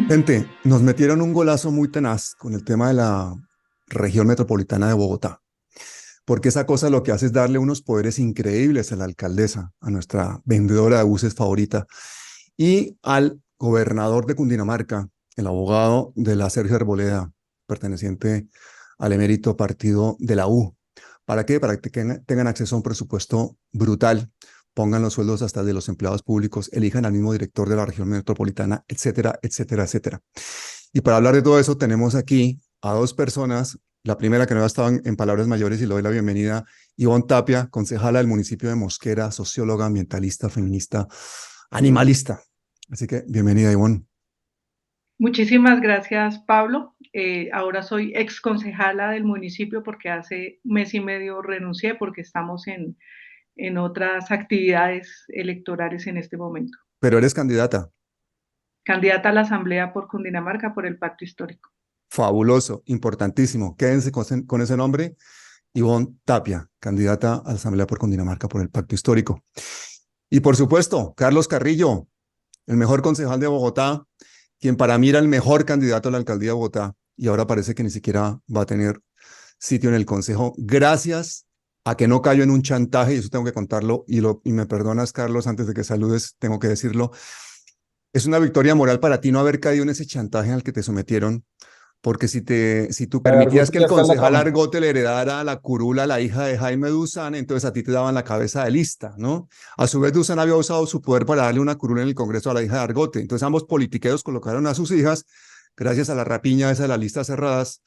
Gente, nos metieron un golazo muy tenaz con el tema de la región metropolitana de Bogotá, porque esa cosa lo que hace es darle unos poderes increíbles a la alcaldesa, a nuestra vendedora de buses favorita, y al gobernador de Cundinamarca, el abogado de la Sergio Arboleda, perteneciente al emérito partido de la U. ¿Para qué? Para que tengan acceso a un presupuesto brutal, pongan los sueldos hasta de los empleados públicos, elijan al mismo director de la región metropolitana, etcétera, etcétera, etcétera. Y para hablar de todo eso tenemos aquí a dos personas. La primera que no ha estado en palabras mayores y le doy la bienvenida, Ivonne Tapia, concejala del municipio de Mosquera, socióloga, ambientalista, feminista, animalista. Así que bienvenida, Ivonne. Muchísimas gracias, Pablo. Ahora soy ex concejala del municipio porque hace un mes y medio renuncié porque estamos en otras actividades electorales en este momento. Pero eres candidata. Candidata a la Asamblea por Cundinamarca por el Pacto Histórico. Fabuloso, importantísimo. Quédense con ese nombre. Ivonne Tapia, candidata a la Asamblea por Cundinamarca por el Pacto Histórico. Y por supuesto, Carlos Carrillo, el mejor concejal de Bogotá, quien para mí era el mejor candidato a la alcaldía de Bogotá y ahora parece que ni siquiera va a tener sitio en el consejo, gracias a que no cayó en un chantaje, y eso tengo que contarlo, y me perdonas, Carlos, antes de que saludes, tengo que decirlo. Es una victoria moral para ti no haber caído en ese chantaje al que te sometieron, porque si tú permitías Argote que el ya está en la concejal cama. Argote le heredara la curula a la hija de Jaime Duzán, entonces a ti te daban la cabeza de lista, ¿no? A su vez, Duzán había usado su poder para darle una curula en el Congreso a la hija de Argote. Entonces ambos politiqueros colocaron a sus hijas, gracias a la rapiña esa de las listas cerradas,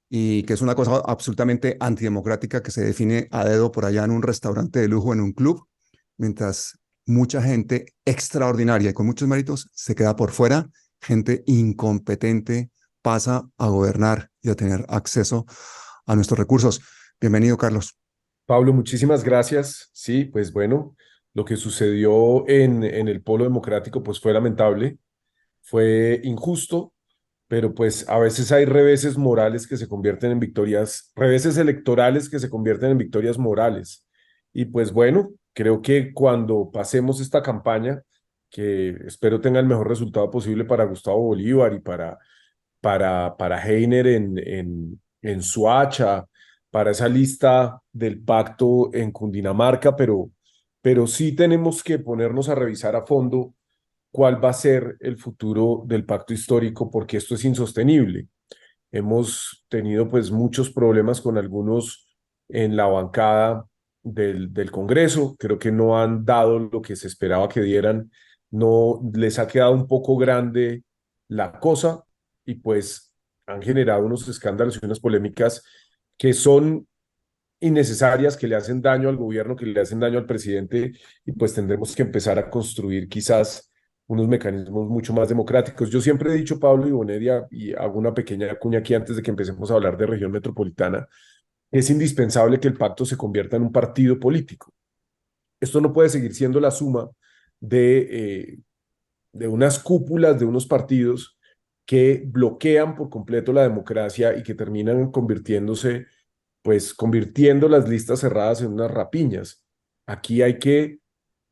y que es una cosa absolutamente antidemocrática que se define a dedo por allá en un restaurante de lujo, en un club, mientras mucha gente extraordinaria y con muchos méritos se queda por fuera, gente incompetente pasa a gobernar y a tener acceso a nuestros recursos. Bienvenido, Carlos. Pablo, muchísimas gracias. Sí, pues bueno, lo que sucedió en el Polo Democrático pues fue lamentable, fue injusto, pero pues a veces hay reveses morales que se convierten en victorias, reveses electorales que se convierten en victorias morales. Y pues bueno, creo que cuando pasemos esta campaña, que espero tenga el mejor resultado posible para Gustavo Bolívar y para Heiner en Soacha, para esa lista del pacto en Cundinamarca, pero sí tenemos que ponernos a revisar a fondo cuál va a ser el futuro del pacto histórico, porque esto es insostenible. Hemos tenido pues muchos problemas con algunos en la bancada del Congreso, creo que no han dado lo que se esperaba que dieran, no les ha quedado un poco grande la cosa y pues han generado unos escándalos y unas polémicas que son innecesarias, que le hacen daño al gobierno, que le hacen daño al presidente y pues tendremos que empezar a construir quizás unos mecanismos mucho más democráticos. Yo siempre he dicho, Pablo y Bonedia, y hago una pequeña cuña aquí antes de que empecemos a hablar de región metropolitana, es indispensable que el pacto se convierta en un partido político. Esto no puede seguir siendo la suma de unas cúpulas de unos partidos que bloquean por completo la democracia y que terminan convirtiéndose, pues convirtiendo las listas cerradas en unas rapiñas. Aquí hay que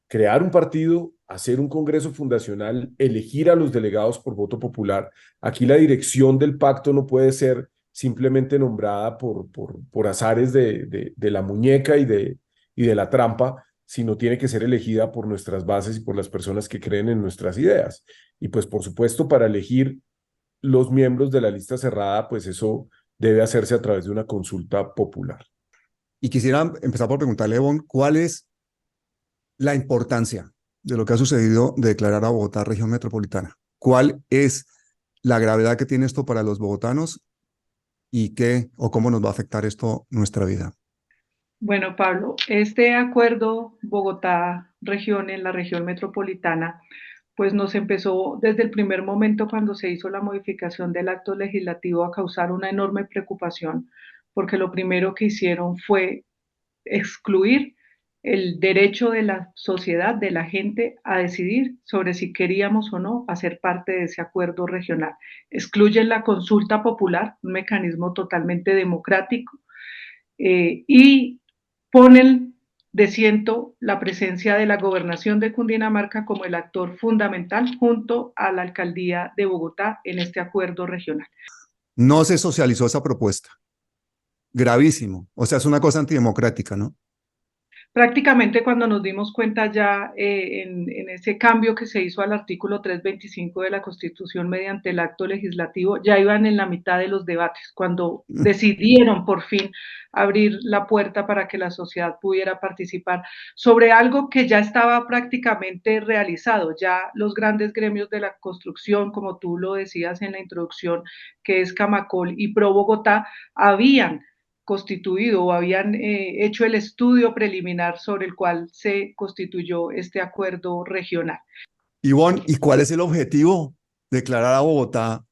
crear un partido, hacer un congreso fundacional, elegir a los delegados por voto popular. Aquí la dirección del pacto no puede ser simplemente nombrada por azares de la muñeca y de la trampa, sino tiene que ser elegida por nuestras bases y por las personas que creen en nuestras ideas. Y pues por supuesto para elegir los miembros de la lista cerrada, pues eso debe hacerse a través de una consulta popular. Y quisiera empezar por preguntarle, Ivonne, ¿cuál es la importancia de lo que ha sucedido de declarar a Bogotá región metropolitana? ¿Cuál es la gravedad que tiene esto para los bogotanos y qué o cómo nos va a afectar esto nuestra vida? Bueno, Pablo, este acuerdo Bogotá-región en la región metropolitana, pues nos empezó desde el primer momento cuando se hizo la modificación del acto legislativo a causar una enorme preocupación, porque lo primero que hicieron fue excluir el derecho de la sociedad, de la gente, a decidir sobre si queríamos o no hacer parte de ese acuerdo regional. Excluyen la consulta popular, un mecanismo totalmente democrático, y ponen de ciento la presencia de la gobernación de Cundinamarca como el actor fundamental junto a la alcaldía de Bogotá en este acuerdo regional. No se socializó esa propuesta. Gravísimo. O sea, es una cosa antidemocrática, ¿no? Prácticamente cuando nos dimos cuenta ya en ese cambio que se hizo al artículo 325 de la Constitución mediante el acto legislativo, ya iban en la mitad de los debates, cuando decidieron por fin abrir la puerta para que la sociedad pudiera participar sobre algo que ya estaba prácticamente realizado. Ya los grandes gremios de la construcción, como tú lo decías en la introducción, que es Camacol y Pro Bogotá, habían constituido o habían hecho el estudio preliminar sobre el cual se constituyó este acuerdo regional. Ivonne, ¿y cuál es el objetivo? Declarar a Bogotá,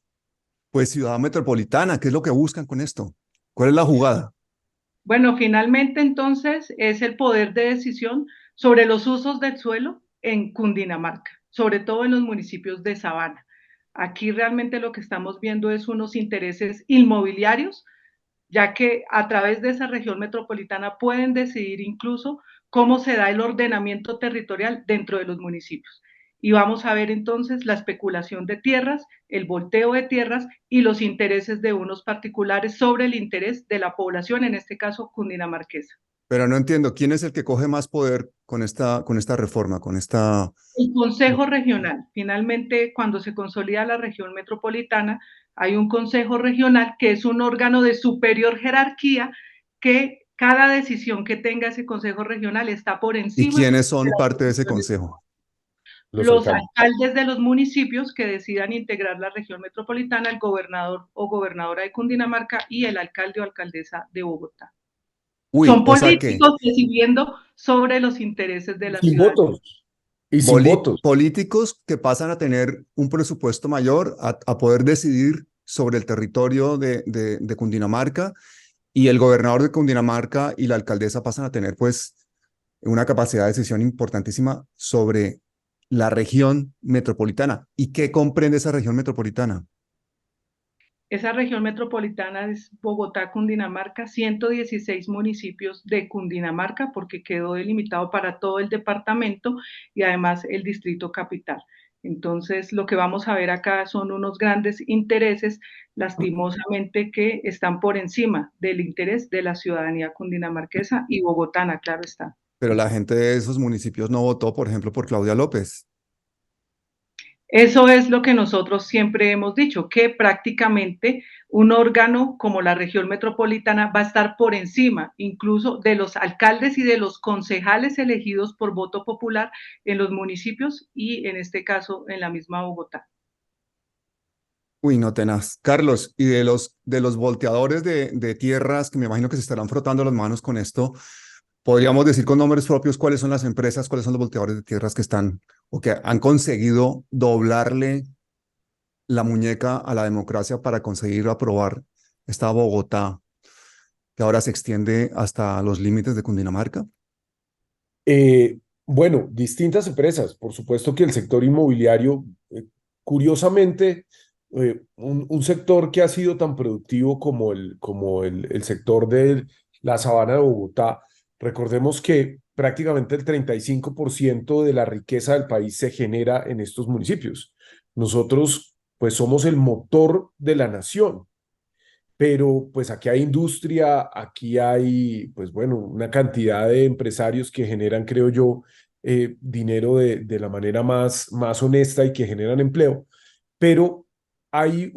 pues, ciudad metropolitana. ¿Qué es lo que buscan con esto? ¿Cuál es la jugada? Bueno, finalmente entonces es el poder de decisión sobre los usos del suelo en Cundinamarca, sobre todo en los municipios de Sabana. Aquí realmente lo que estamos viendo es unos intereses inmobiliarios, ya que a través de esa región metropolitana pueden decidir incluso cómo se da el ordenamiento territorial dentro de los municipios. Y vamos a ver entonces la especulación de tierras, el volteo de tierras y los intereses de unos particulares sobre el interés de la población, en este caso cundinamarquesa. Pero no entiendo, ¿quién es el que coge más poder con esta reforma, con esta... El Consejo Regional, finalmente cuando se consolida la región metropolitana, hay un Consejo Regional que es un órgano de superior jerarquía que cada decisión que tenga ese Consejo Regional está por ¿Y encima quiénes de son las parte de ese decisiones. consejo? Los Los alcaldes. alcaldes de los municipios que decidan integrar la región metropolitana, el gobernador o gobernadora de Cundinamarca y el alcalde o alcaldesa de Bogotá. Uy, Son o sea que políticos decidiendo sobre los intereses de la Sin ciudadanía. votos. Y sin votos. políticos que pasan a tener un presupuesto mayor, a poder decidir sobre el territorio de Cundinamarca, y el gobernador de Cundinamarca y la alcaldesa pasan a tener pues una capacidad de decisión importantísima sobre la región metropolitana. ¿Y qué comprende esa región metropolitana? Esa región metropolitana es Bogotá, Cundinamarca, 116 municipios de Cundinamarca, porque quedó delimitado para todo el departamento y además el distrito capital. Entonces, lo que vamos a ver acá son unos grandes intereses, lastimosamente, que están por encima del interés de la ciudadanía cundinamarquesa y bogotana, claro está. Pero la gente de esos municipios no votó, por ejemplo, por Claudia López. Eso es lo que nosotros siempre hemos dicho, que prácticamente un órgano como la región metropolitana va a estar por encima incluso de los alcaldes y de los concejales elegidos por voto popular en los municipios y en este caso en la misma Bogotá. Uy, no tenaz. Carlos, y de los volteadores de tierras, que me imagino que se estarán frotando las manos con esto, podríamos decir con nombres propios cuáles son las empresas, cuáles son los volteadores de tierras que están o que han conseguido doblarle la muñeca a la democracia para conseguir aprobar esta Bogotá, que ahora se extiende hasta los límites de Cundinamarca. Bueno, distintas empresas. Por supuesto que el sector inmobiliario, curiosamente, un sector que ha sido tan productivo como el sector de la Sabana de Bogotá. Recordemos que prácticamente el 35% de la riqueza del país se genera en estos municipios. Nosotros, pues, somos el motor de la nación. Pero pues aquí hay industria, aquí hay, pues bueno, una cantidad de empresarios que generan, creo yo, dinero de la manera más honesta y que generan empleo, pero hay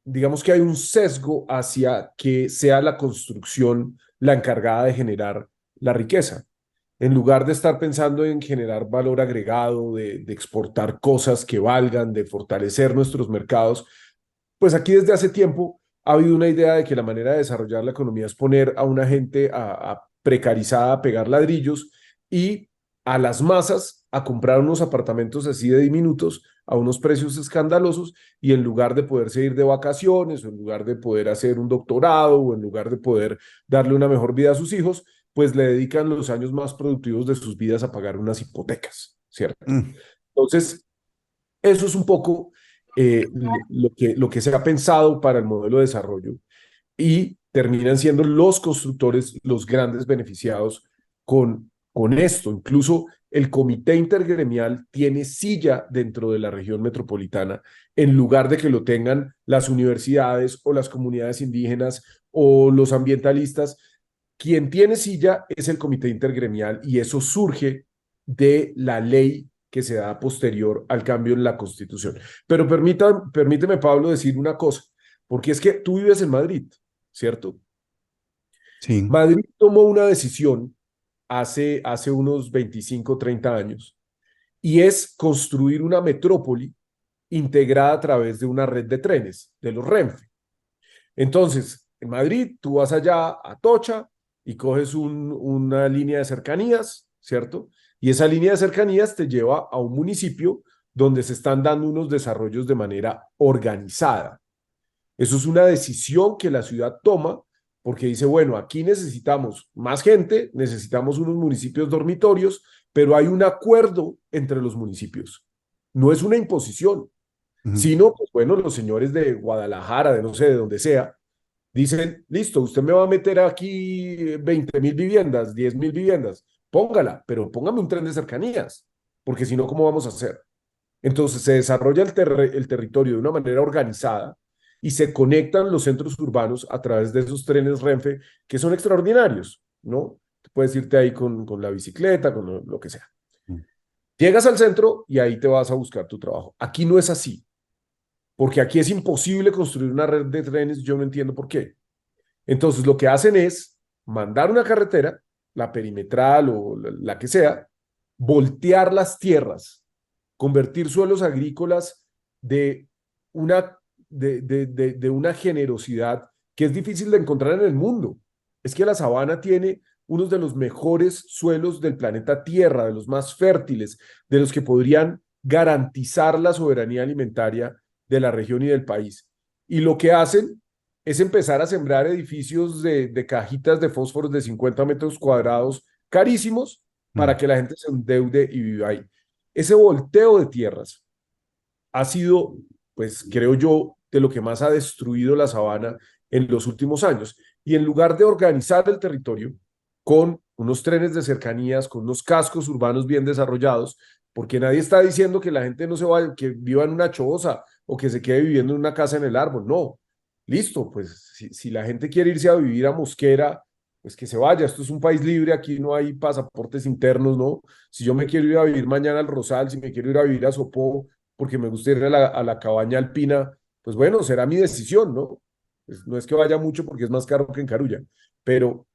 digamos que hay un sesgo hacia que sea la construcción la encargada de generar la riqueza. En lugar de estar pensando en generar valor agregado, de exportar cosas que valgan, de fortalecer nuestros mercados, pues aquí desde hace tiempo ha habido una idea de que la manera de desarrollar la economía es poner a una gente precarizada a pegar ladrillos y a las masas a comprar unos apartamentos así de diminutos a unos precios escandalosos, y en lugar de poderse ir de vacaciones o en lugar de poder hacer un doctorado o en lugar de poder darle una mejor vida a sus hijos, pues le dedican los años más productivos de sus vidas a pagar unas hipotecas, ¿cierto? Entonces, eso es un poco lo que se ha pensado para el modelo de desarrollo, y terminan siendo los constructores los grandes beneficiados con esto. Incluso el comité intergremial tiene silla dentro de la región metropolitana en lugar de que lo tengan las universidades o las comunidades indígenas o los ambientalistas. Quien tiene silla es el comité intergremial y eso surge de la ley que se da posterior al cambio en la Constitución. Pero permíteme, Pablo, decir una cosa, porque es que tú vives en Madrid, ¿cierto? Sí. Madrid tomó una decisión hace unos 25, 30 años, y es construir una metrópoli integrada a través de una red de trenes, de los Renfe. Entonces, en Madrid, tú vas allá a Tocha y coges una línea de cercanías, ¿cierto? Y esa línea de cercanías te lleva a un municipio donde se están dando unos desarrollos de manera organizada. Eso es una decisión que la ciudad toma porque dice, bueno, aquí necesitamos más gente, necesitamos unos municipios dormitorios, pero hay un acuerdo entre los municipios. No es una imposición, sino, pues bueno, los señores de Guadalajara, de no sé, de donde sea, dicen, listo, usted me va a meter aquí 20.000 viviendas, 10.000 viviendas, póngala, pero póngame un tren de cercanías, porque si no, ¿cómo vamos a hacer? Entonces se desarrolla el territorio de una manera organizada y se conectan los centros urbanos a través de esos trenes Renfe que son extraordinarios, ¿no? Puedes irte ahí con la bicicleta, con lo que sea. Llegas al centro y ahí te vas a buscar tu trabajo. Aquí no es así, porque aquí es imposible construir una red de trenes, yo no entiendo por qué. Entonces lo que hacen es mandar una carretera, la perimetral o la que sea, voltear las tierras, convertir suelos agrícolas de una, de una generosidad que es difícil de encontrar en el mundo. Es que la sabana tiene unos de los mejores suelos del planeta Tierra, de los más fértiles, de los que podrían garantizar la soberanía alimentaria de la región y del país. Y lo que hacen es empezar a sembrar edificios de cajitas de fósforos de 50 metros cuadrados carísimos para que la gente se endeude y viva ahí. Ese volteo de tierras ha sido, pues creo yo, de lo que más ha destruido la sabana en los últimos años. Y en lugar de organizar el territorio con unos trenes de cercanías, con unos cascos urbanos bien desarrollados, porque nadie está diciendo que la gente no se vaya, que viva en una choza o que se quede viviendo en una casa en el árbol, no. Listo, pues si la gente quiere irse a vivir a Mosquera, pues que se vaya, esto es un país libre, aquí no hay pasaportes internos, ¿no? Si yo me quiero ir a vivir mañana al Rosal, si me quiero ir a vivir a Sopó, porque me gusta ir a la cabaña alpina, pues bueno, será mi decisión, ¿no? Pues no es que vaya mucho porque es más caro que en Carulla, pero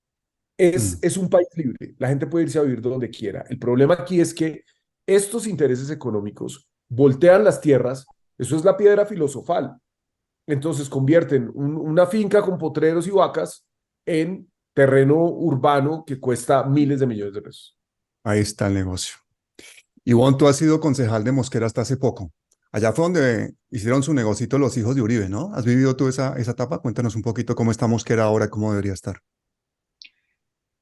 es un país libre, la gente puede irse a vivir donde quiera. El problema aquí es que estos intereses económicos voltean las tierras, eso es la piedra filosofal. Entonces convierten una finca con potreros y vacas en terreno urbano que cuesta miles de millones de pesos. Ahí está el negocio. Ivonne, tú has sido concejal de Mosquera hasta hace poco. Allá fue donde hicieron su negocito los hijos de Uribe, ¿no? ¿Has vivido tú esa etapa? Cuéntanos un poquito cómo está Mosquera ahora y cómo debería estar.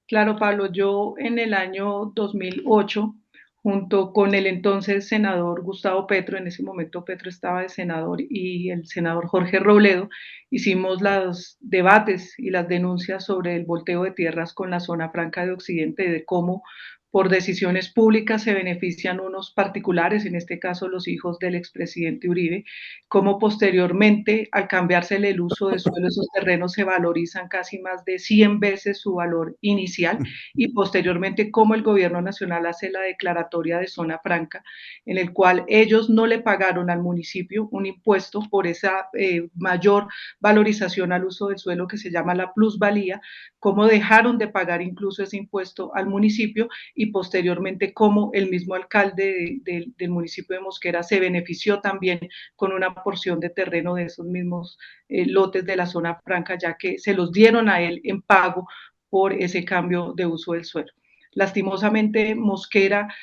Claro, Pablo, yo en el año 2008, junto con el entonces senador Gustavo Petro, en ese momento Petro estaba de senador, y el senador Jorge Robledo, hicimos los debates y las denuncias sobre el volteo de tierras con la zona franca de Occidente y de cómo por decisiones públicas se benefician unos particulares, en este caso los hijos del expresidente Uribe, cómo posteriormente, al cambiársele el uso de suelo, esos terrenos se valorizan casi más de 100 veces su valor inicial, y posteriormente cómo el gobierno nacional hace la declaratoria de zona franca, en el cual ellos no le pagaron al municipio un impuesto por esa mayor valorización al uso del suelo que se llama la plusvalía, cómo dejaron de pagar incluso ese impuesto al municipio, y posteriormente cómo el mismo alcalde del municipio de Mosquera se benefició también con una porción de terreno de esos mismos lotes de la zona franca, ya que se los dieron a él en pago por ese cambio de uso del suelo. Lastimosamente, Mosquera,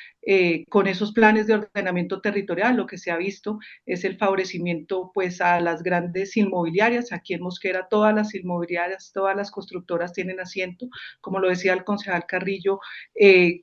con esos planes de ordenamiento territorial, lo que se ha visto es el favorecimiento pues a las grandes inmobiliarias. Aquí en Mosquera todas las inmobiliarias, todas las constructoras tienen asiento, como lo decía el concejal Carrillo,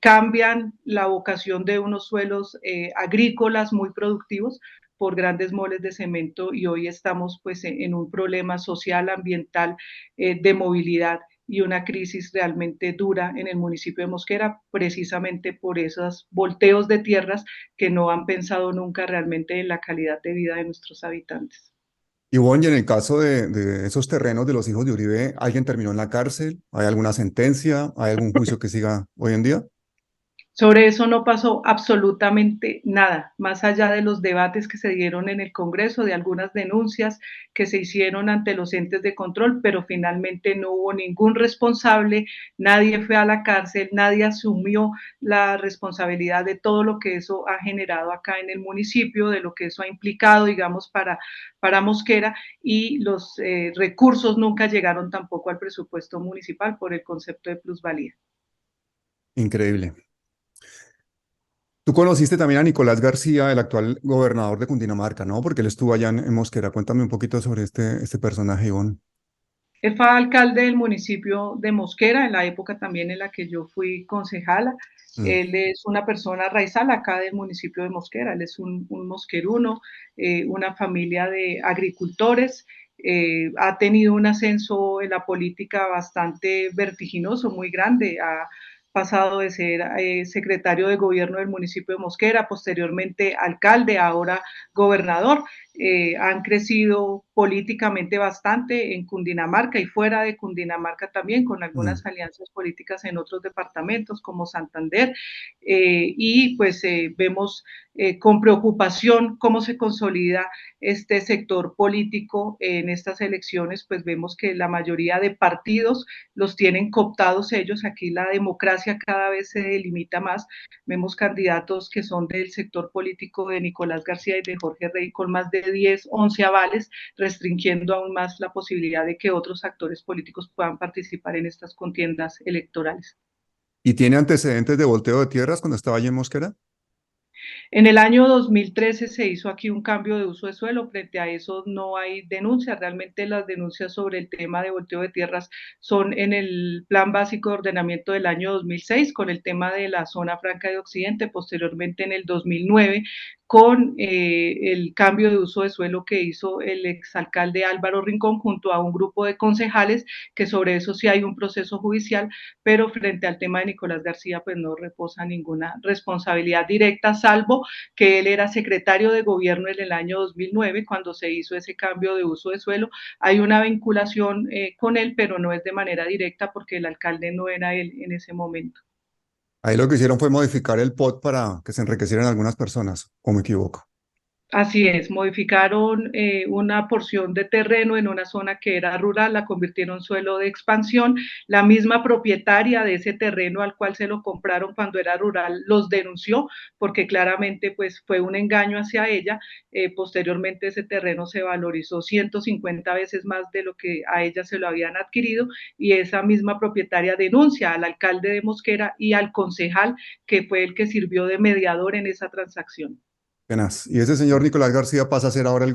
cambian la vocación de unos suelos agrícolas muy productivos por grandes moles de cemento, y hoy estamos pues en un problema social, ambiental, de movilidad, y una crisis realmente dura en el municipio de Mosquera, precisamente por esos volteos de tierras que no han pensado nunca realmente en la calidad de vida de nuestros habitantes. Y bueno, y en el caso de esos terrenos de los hijos de Uribe, ¿alguien terminó en la cárcel? ¿Hay alguna sentencia? ¿Hay algún juicio que siga hoy en día? Sobre eso no pasó absolutamente nada, más allá de los debates que se dieron en el Congreso, de algunas denuncias que se hicieron ante los entes de control, pero finalmente no hubo ningún responsable, nadie fue a la cárcel, nadie asumió la responsabilidad de todo lo que eso ha generado acá en el municipio, de lo que eso ha implicado, digamos, para Mosquera, y los recursos nunca llegaron tampoco al presupuesto municipal por el concepto de plusvalía. Increíble. Tú conociste también a Nicolás García, el actual gobernador de Cundinamarca, ¿no? Porque él estuvo allá en Mosquera. Cuéntame un poquito sobre este personaje, Ivonne. Él fue alcalde del municipio de Mosquera en la época también en la que yo fui concejala. Mm, Él es una persona raizal acá del municipio de Mosquera. Él es un mosqueruno, una familia de agricultores. Ha tenido un ascenso en la política bastante vertiginoso, muy grande. Ha pasado de ser secretario de gobierno del municipio de Mosquera, posteriormente alcalde, ahora gobernador. Han crecido políticamente bastante en Cundinamarca y fuera de Cundinamarca también, con mm. algunas alianzas políticas en otros departamentos como Santander. Y pues vemos con preocupación cómo se consolida este sector político en estas elecciones, pues vemos que la mayoría de partidos los tienen cooptados ellos. Aquí la democracia cada vez se delimita más. Vemos candidatos que son del sector político de Nicolás García y de Jorge Rey con más de 10, 11 avales, restringiendo aún más la posibilidad de que otros actores políticos puedan participar en estas contiendas electorales. ¿Y tiene antecedentes de volteo de tierras cuando estaba allí en Mosquera? En el año 2013 se hizo aquí un cambio de uso de suelo, frente a eso no hay denuncias, realmente las denuncias sobre el tema de volteo de tierras son en el Plan Básico de Ordenamiento del año 2006, con el tema de la zona franca de Occidente, posteriormente en el 2009, con el cambio de uso de suelo que hizo el exalcalde Álvaro Rincón junto a un grupo de concejales, que sobre eso sí hay un proceso judicial, pero frente al tema de Nicolás García, pues no reposa ninguna responsabilidad directa, salvo que él era secretario de gobierno en el año 2009, cuando se hizo ese cambio de uso de suelo. Hay una vinculación con él, pero no es de manera directa porque el alcalde no era él en ese momento. Ahí lo que hicieron fue modificar el POT para que se enriquecieran algunas personas, o me equivoco. Así es, modificaron una porción de terreno en una zona que era rural, la convirtieron en suelo de expansión. La misma propietaria de ese terreno al cual se lo compraron cuando era rural los denunció porque claramente pues fue un engaño hacia ella. Posteriormente ese terreno se valorizó 150 veces más de lo que a ella se lo habían adquirido, y esa misma propietaria denuncia al alcalde de Mosquera y al concejal que fue el que sirvió de mediador en esa transacción. Tenaz. Y ese señor Nicolás García pasa a ser ahora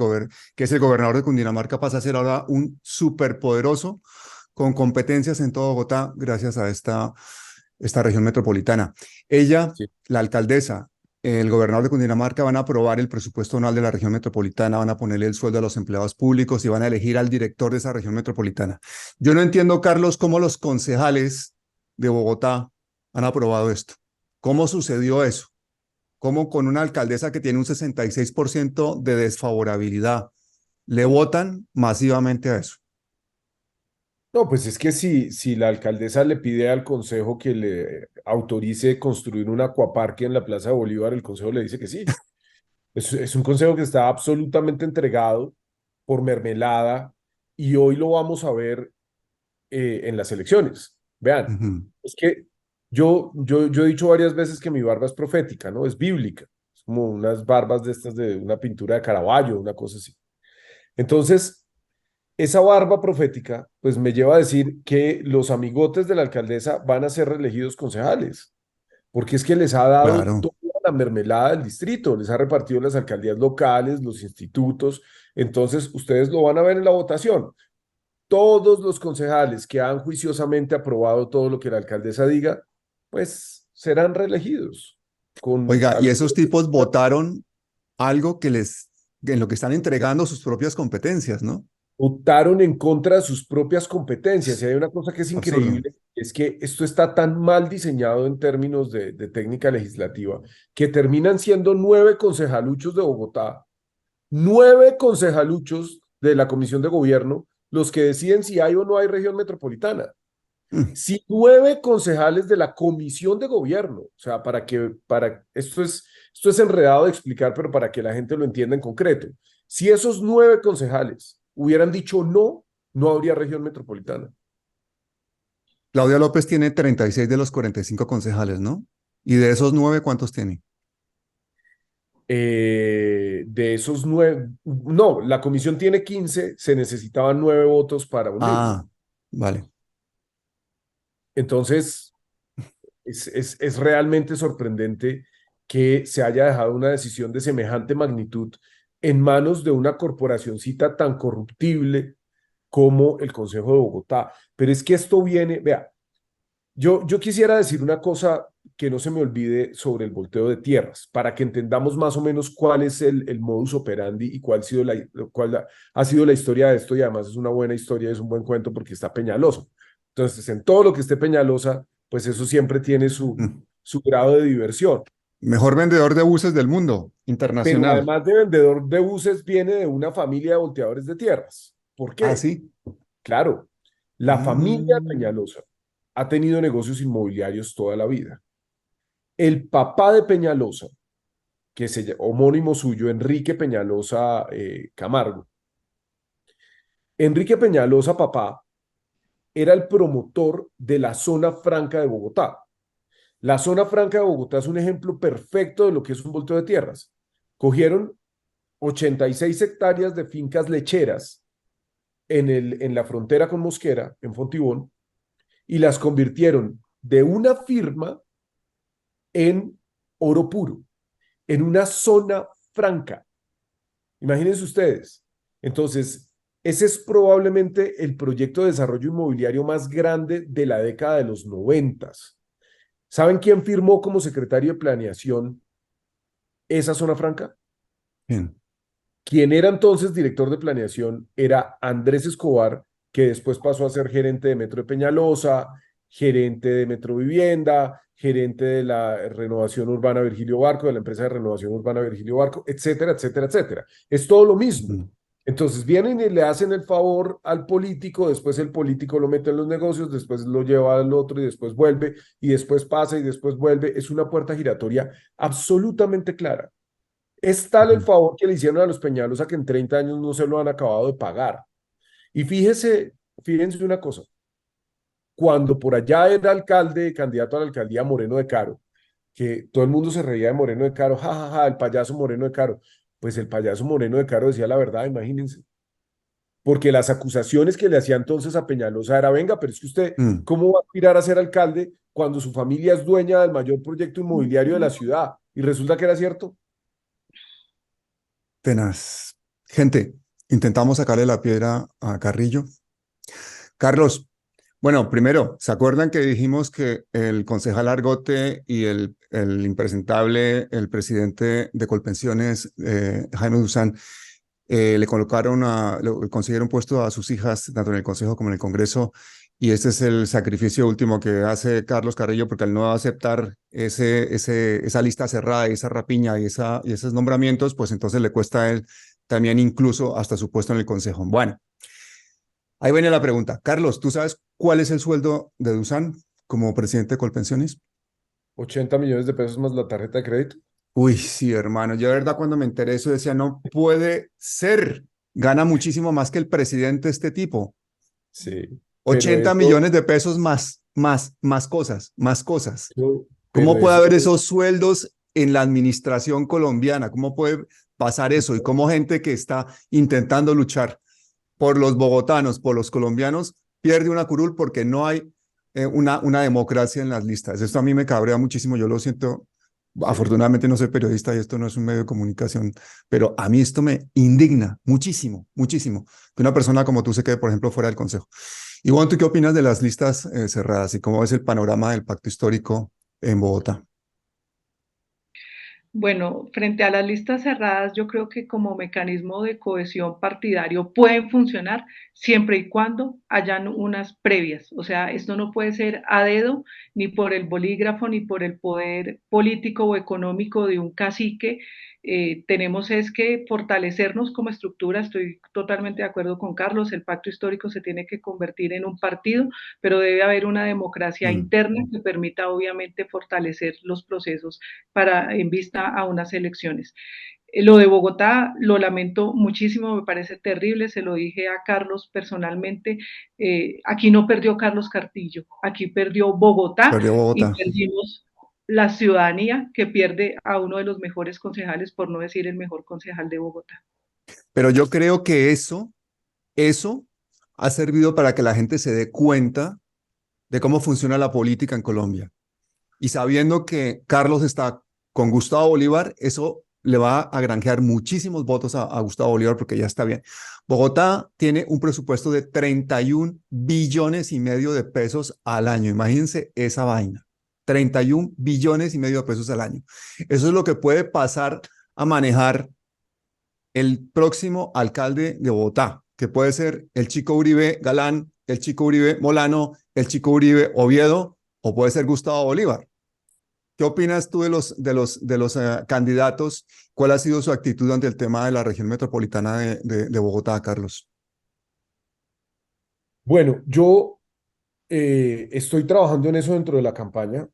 que es el gobernador de Cundinamarca, pasa a ser ahora un superpoderoso con competencias en todo Bogotá gracias a esta región metropolitana. Ella, Sí. la alcaldesa, el gobernador de Cundinamarca van a aprobar el presupuesto anual de la región metropolitana, van a ponerle el sueldo a los empleados públicos y van a elegir al director de esa región metropolitana. Yo no entiendo, Carlos, cómo los concejales de Bogotá han aprobado esto. ¿Cómo sucedió eso? ¿Cómo con una alcaldesa que tiene un 66% de desfavorabilidad le votan masivamente a eso? No, pues es que si la alcaldesa le pide al consejo que le autorice construir un acuaparque en la Plaza de Bolívar, el consejo le dice que sí. Es un consejo que está absolutamente entregado por mermelada y hoy lo vamos a ver en las elecciones. Vean, Ujú. es que yo he dicho varias veces que mi barba es profética, ¿no? Es bíblica. Es como unas barbas de estas de una pintura de Caravaggio, una cosa así. Entonces, esa barba profética, pues me lleva a decir que los amigotes de la alcaldesa van a ser reelegidos concejales, porque es que les ha dado Claro. toda la mermelada del distrito, les ha repartido las alcaldías locales, los institutos. Entonces, ustedes lo van a ver en la votación. Todos los concejales que han juiciosamente aprobado todo lo que la alcaldesa diga, pues serán reelegidos con Oiga, y algunos. esos tipos votaron algo en lo que están entregando sus propias competencias, ¿no? votaron en contra de sus propias competencias. Y hay una cosa que es Absurdo. increíble, es que esto está tan mal diseñado en términos de técnica legislativa, que terminan siendo 9 concejaluchos de Bogotá, 9 concejaluchos de la Comisión de Gobierno, los que deciden si hay o no hay región metropolitana. Mm. Si 9 concejales de la Comisión de Gobierno, o sea, esto es enredado de explicar, pero para que la gente lo entienda en concreto. Si esos 9 concejales hubieran dicho no, no habría región metropolitana. Claudia López tiene 36 de los 45 concejales, ¿no? Y de esos 9, ¿cuántos tiene? De esos 9, no, la comisión tiene 15, se necesitaban 9 votos para unirlo. Ah, vale. Entonces, es realmente sorprendente que se haya dejado una decisión de semejante magnitud en manos de una corporacioncita tan corruptible como el Consejo de Bogotá. Pero es que esto viene, vea, yo quisiera decir una cosa que no se me olvide sobre el volteo de tierras, para que entendamos más o menos cuál es el modus operandi y cuál ha sido la historia de esto, y además es una buena historia, es un buen cuento porque está Peñalosa. Entonces, en todo lo que esté Peñalosa, pues eso siempre tiene Mm. su grado de diversión. Mejor vendedor de buses del mundo, Pero internacional. además de vendedor de buses, viene de una familia de volteadores de tierras. ¿Por Ah, qué? sí. Claro, la familia Mm. Peñalosa ha tenido negocios inmobiliarios toda la vida. El papá de Peñalosa, que homónimo suyo, Enrique Peñalosa Camargo. Enrique Peñalosa, papá, era el promotor de la zona franca de Bogotá. La zona franca de Bogotá es un ejemplo perfecto de lo que es un volteo de tierras. Cogieron 86 hectáreas de fincas lecheras en la frontera con Mosquera, en Fontibón, y las convirtieron de una firma en oro puro, en una zona franca. Imagínense ustedes. Entonces, ese es probablemente el proyecto de desarrollo inmobiliario más grande de la década de los 90. ¿Saben quién firmó como secretario de planeación esa zona franca? Bien. Quien era entonces director de planeación era Andrés Escobar, que después pasó a ser gerente de Metro de Peñalosa, gerente de Metro Vivienda, gerente de la renovación urbana Virgilio Barco, de la empresa de renovación urbana Virgilio Barco, etcétera, etcétera, etcétera. Es todo lo mismo. Mm. Entonces vienen y le hacen el favor al político, después el político lo mete en los negocios, después lo lleva al otro y después vuelve y después pasa y después vuelve. Es una puerta giratoria absolutamente clara. Es tal el Mm. favor que le hicieron a los Peñalosa que en 30 años no se lo han acabado de pagar. Y fíjense una cosa, cuando por allá era alcalde, candidato a la alcaldía Moreno de Caro, que todo el mundo se reía de Moreno de Caro, jajaja, ja, ja, el payaso Moreno de Caro, pues el payaso Moreno de Caro decía la verdad, imagínense, porque las acusaciones que le hacía entonces a Peñalosa era, venga, pero es que usted, Mm. ¿cómo va a aspirar a ser alcalde cuando su familia es dueña del mayor proyecto inmobiliario de la ciudad? Y resulta que era cierto. Tenaz. Gente, intentamos sacarle la piedra a Carrillo. Carlos, bueno, primero, ¿se acuerdan que dijimos que el concejal Argote y el impresentable, el presidente de Colpensiones, Jaime Duzán, le colocaron le consiguieron puesto a sus hijas, tanto en el Consejo como en el Congreso, y este es el sacrificio último que hace Carlos Carrillo, porque al no aceptar esa lista cerrada, esa rapiña y esos nombramientos, pues entonces le cuesta a él también incluso hasta su puesto en el Consejo. Bueno, ahí viene la pregunta. Carlos, ¿tú sabes cuál es el sueldo de Duzán como presidente de Colpensiones? 80 millones de pesos más la tarjeta de crédito. Uy, sí, hermano. Yo de verdad cuando me enteré eso decía, no puede ser. Gana muchísimo más que el presidente este tipo. Sí, pero 80 millones de pesos más cosas, más cosas. pero ¿Cómo puede eso, haber esos sueldos en la administración colombiana? ¿Cómo puede pasar eso? Y cómo gente que está intentando luchar por los bogotanos, por los colombianos, pierde una curul porque no hay una democracia en las listas. Esto a mí me cabrea muchísimo, yo lo siento. sí. Afortunadamente no soy periodista y esto no es un medio de comunicación, pero a mí esto me indigna muchísimo, muchísimo, que una persona como tú se quede, por ejemplo, fuera del Consejo. Y bueno, ¿tú qué opinas de las listas cerradas y cómo es el panorama del pacto histórico en Bogotá? Bueno, frente a las listas cerradas, yo creo que como mecanismo de cohesión partidario pueden funcionar siempre y cuando hayan unas previas. O sea, esto no puede ser a dedo, ni por el bolígrafo, ni por el poder político o económico de un cacique. Tenemos es que fortalecernos como estructura. Estoy totalmente de acuerdo con Carlos. El pacto histórico se tiene que convertir en un partido, pero debe haber una democracia Mm. interna que permita obviamente fortalecer los procesos para en vista a unas elecciones. Lo de Bogotá lo lamento muchísimo, me parece terrible, se lo dije a Carlos personalmente, aquí no perdió Carlos Cartillo, aquí perdió Bogotá Perdió y Bogotá. perdimos la ciudadanía que pierde a uno de los mejores concejales, por no decir el mejor concejal de Bogotá. Pero yo creo que eso ha servido para que la gente se dé cuenta de cómo funciona la política en Colombia. Y sabiendo que Carlos está con Gustavo Bolívar, eso le va a granjear muchísimos votos a Gustavo Bolívar porque ya está bien. Bogotá tiene un presupuesto de 31 billones y medio de pesos al año. Imagínense esa vaina. 31 billones y medio de pesos al año. Eso es lo que puede pasar a manejar el próximo alcalde de Bogotá, que puede ser el Chico Uribe Galán, el Chico Uribe Molano, el Chico Uribe Oviedo, o puede ser Gustavo Bolívar. ¿Qué opinas tú de los candidatos? ¿Cuál ha sido su actitud ante el tema de la región metropolitana de Bogotá, Carlos? Bueno, yo estoy trabajando en eso dentro de la campaña,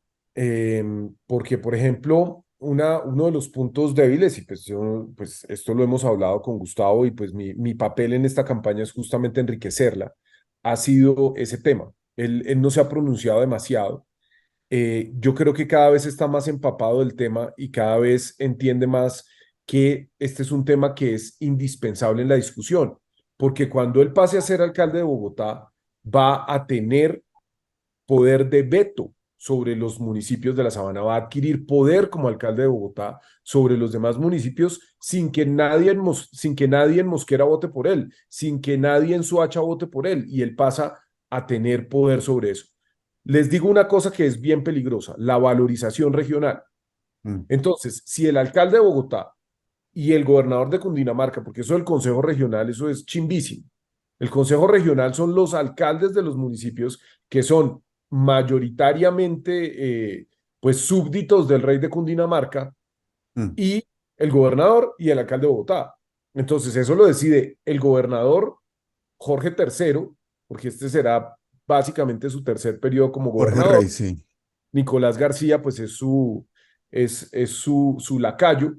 porque, por ejemplo, uno de los puntos débiles, y pues yo, pues esto lo hemos hablado con Gustavo, y pues mi papel en esta campaña es justamente enriquecerla, ha sido ese tema. Él no se ha pronunciado demasiado. Yo creo que cada vez está más empapado del tema y cada vez entiende más que este es un tema que es indispensable en la discusión, porque cuando él pase a ser alcalde de Bogotá, va a tener poder de veto sobre los municipios de la Sabana, va a adquirir poder como alcalde de Bogotá sobre los demás municipios sin que nadie en Mosquera vote por él, sin que nadie en Soacha vote por él, y él pasa a tener poder sobre eso. Les digo una cosa que es bien peligrosa, la valorización regional. Mm. Entonces, si el alcalde de Bogotá y el gobernador de Cundinamarca, porque eso del Consejo Regional, eso es chimbísimo. El Consejo Regional son los alcaldes de los municipios que son mayoritariamente pues súbditos del rey de Cundinamarca Mm. y el gobernador y el alcalde de Bogotá. Entonces eso lo decide el gobernador Jorge III, porque este será básicamente su tercer periodo como Jorge gobernador. Rey, sí. Nicolás García pues es su lacayo.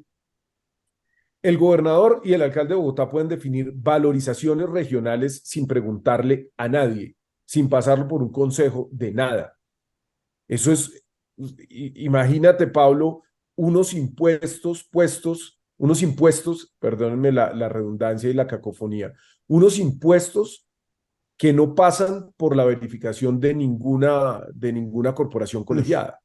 El gobernador y el alcalde de Bogotá pueden definir valorizaciones regionales sin preguntarle a nadie, sin pasarlo por un consejo de nada. Eso es, imagínate, Pablo, unos impuestos, perdónenme la redundancia y la cacofonía, unos impuestos que no pasan por la verificación de ninguna corporación Mm. colegiada.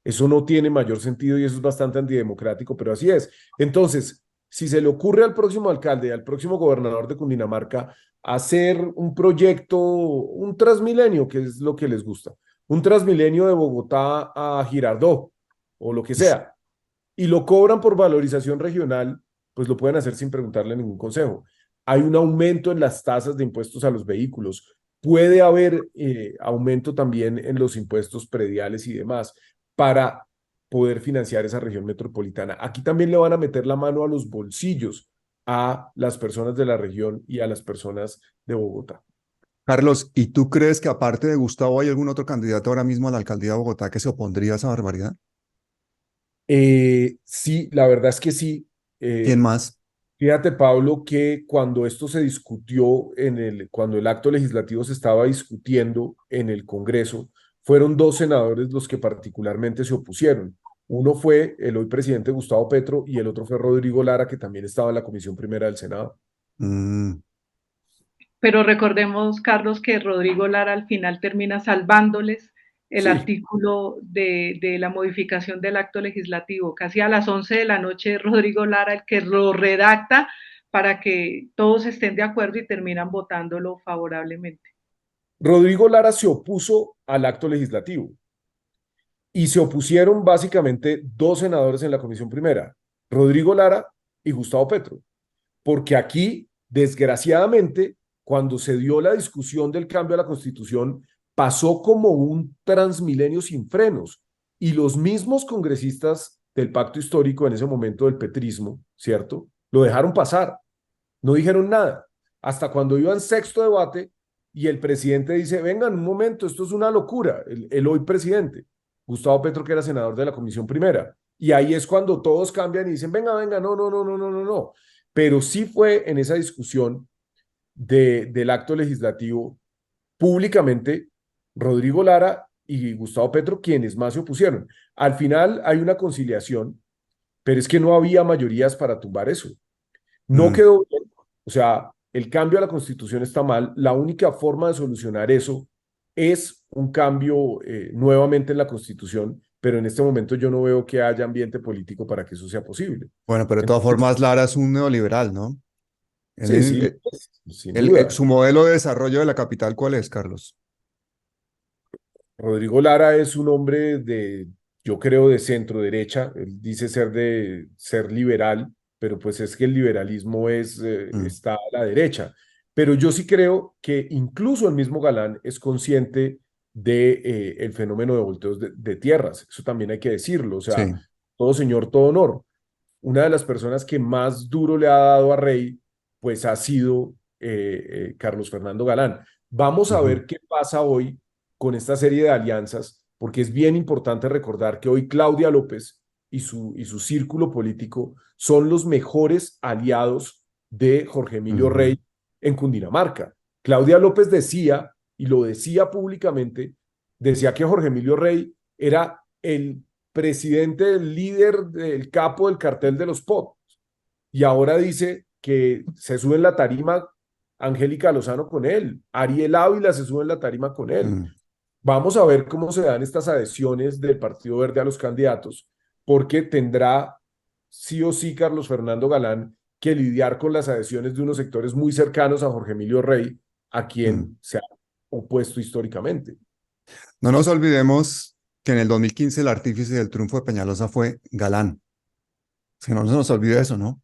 Eso no tiene mayor sentido y eso es bastante antidemocrático, pero así es. Entonces, si se le ocurre al próximo alcalde y al próximo gobernador de Cundinamarca hacer un proyecto, un Transmilenio, que es lo que les gusta, un Transmilenio de Bogotá a Girardot o lo que sea, y lo cobran por valorización regional, pues lo pueden hacer sin preguntarle ningún consejo. Hay un aumento en las tasas de impuestos a los vehículos. Puede haber aumento también en los impuestos prediales y demás para poder financiar esa región metropolitana. Aquí también le van a meter la mano a los bolsillos a las personas de la región y a las personas de Bogotá. Carlos, ¿y tú crees que aparte de Gustavo hay algún otro candidato ahora mismo a la alcaldía de Bogotá que se opondría a esa barbaridad? Sí, la verdad es que sí. ¿Quién Eh, más? Fíjate, Pablo, que cuando esto se discutió cuando el acto legislativo se estaba discutiendo en el Congreso, fueron dos senadores los que particularmente se opusieron. Uno fue el hoy presidente Gustavo Petro y el otro fue Rodrigo Lara, que también estaba en la Comisión Primera del Senado. Mm. Pero recordemos, Carlos, que Rodrigo Lara al final termina salvándoles el Sí, artículo de la modificación del acto legislativo. Casi a las 11 de la noche, Rodrigo Lara el que lo redacta para que todos estén de acuerdo y terminan votándolo favorablemente. Rodrigo Lara se opuso al acto legislativo. y se opusieron básicamente dos senadores en la comisión primera, Rodrigo Lara y Gustavo Petro, porque aquí, desgraciadamente, cuando se dio la discusión del cambio a la Constitución, pasó como un transmilenio sin frenos, y los mismos congresistas del pacto histórico en ese momento del petrismo, ¿cierto? Lo dejaron pasar, no dijeron nada, hasta cuando iba en sexto debate y el presidente dice, vengan un momento, esto es una locura, el hoy presidente, Gustavo Petro, que era senador de la comisión primera, y ahí es cuando todos cambian y dicen, venga, venga, no, no, no, no, no, no, no, pero sí fue en esa discusión del acto legislativo públicamente Rodrigo Lara y Gustavo Petro quienes más se opusieron. Al final hay una conciliación, pero es que no había mayorías para tumbar eso. No Mm. quedó bien, o sea, el cambio a la Constitución está mal. La única forma de solucionar eso es un cambio nuevamente en la Constitución, pero en este momento yo no veo que haya ambiente político para que eso sea posible. Bueno, pero de todas Entonces, formas, Lara es un neoliberal, ¿no? Él, sí, sí, pues, sin duda. su modelo de desarrollo de la capital, ¿cuál es, Carlos? Rodrigo Lara es un hombre de, yo creo, de centro derecha. Él dice ser liberal, pero pues es que el liberalismo Mm. está a la derecha. Pero yo sí creo que incluso el mismo Galán es consciente de el fenómeno de volteos de tierras. Eso también hay que decirlo. O sea, Sí. todo señor, todo honor. Una de las personas que más duro le ha dado a Rey, pues ha sido Carlos Fernando Galán. Vamos a Ujú. ver qué pasa hoy con esta serie de alianzas, porque es bien importante recordar que hoy Claudia López y su círculo político son los mejores aliados de Jorge Emilio Ujú. Rey en Cundinamarca. Claudia López decía, y lo decía públicamente, decía que Jorge Emilio Rey era el presidente, el líder, el capo del cartel de los POT. Y ahora dice que se sube en la tarima Angélica Lozano con él, Ariel Ávila se sube en la tarima con él. Mm. Vamos a ver cómo se dan estas adhesiones del Partido Verde a los candidatos, porque tendrá sí o sí Carlos Fernando Galán que lidiar con las adhesiones de unos sectores muy cercanos a Jorge Emilio Rey, a Mm. quien se ha opuesto históricamente. No nos olvidemos que en el 2015 el artífice del triunfo de Peñalosa fue Galán. Si no se nos olvide eso, ¿no?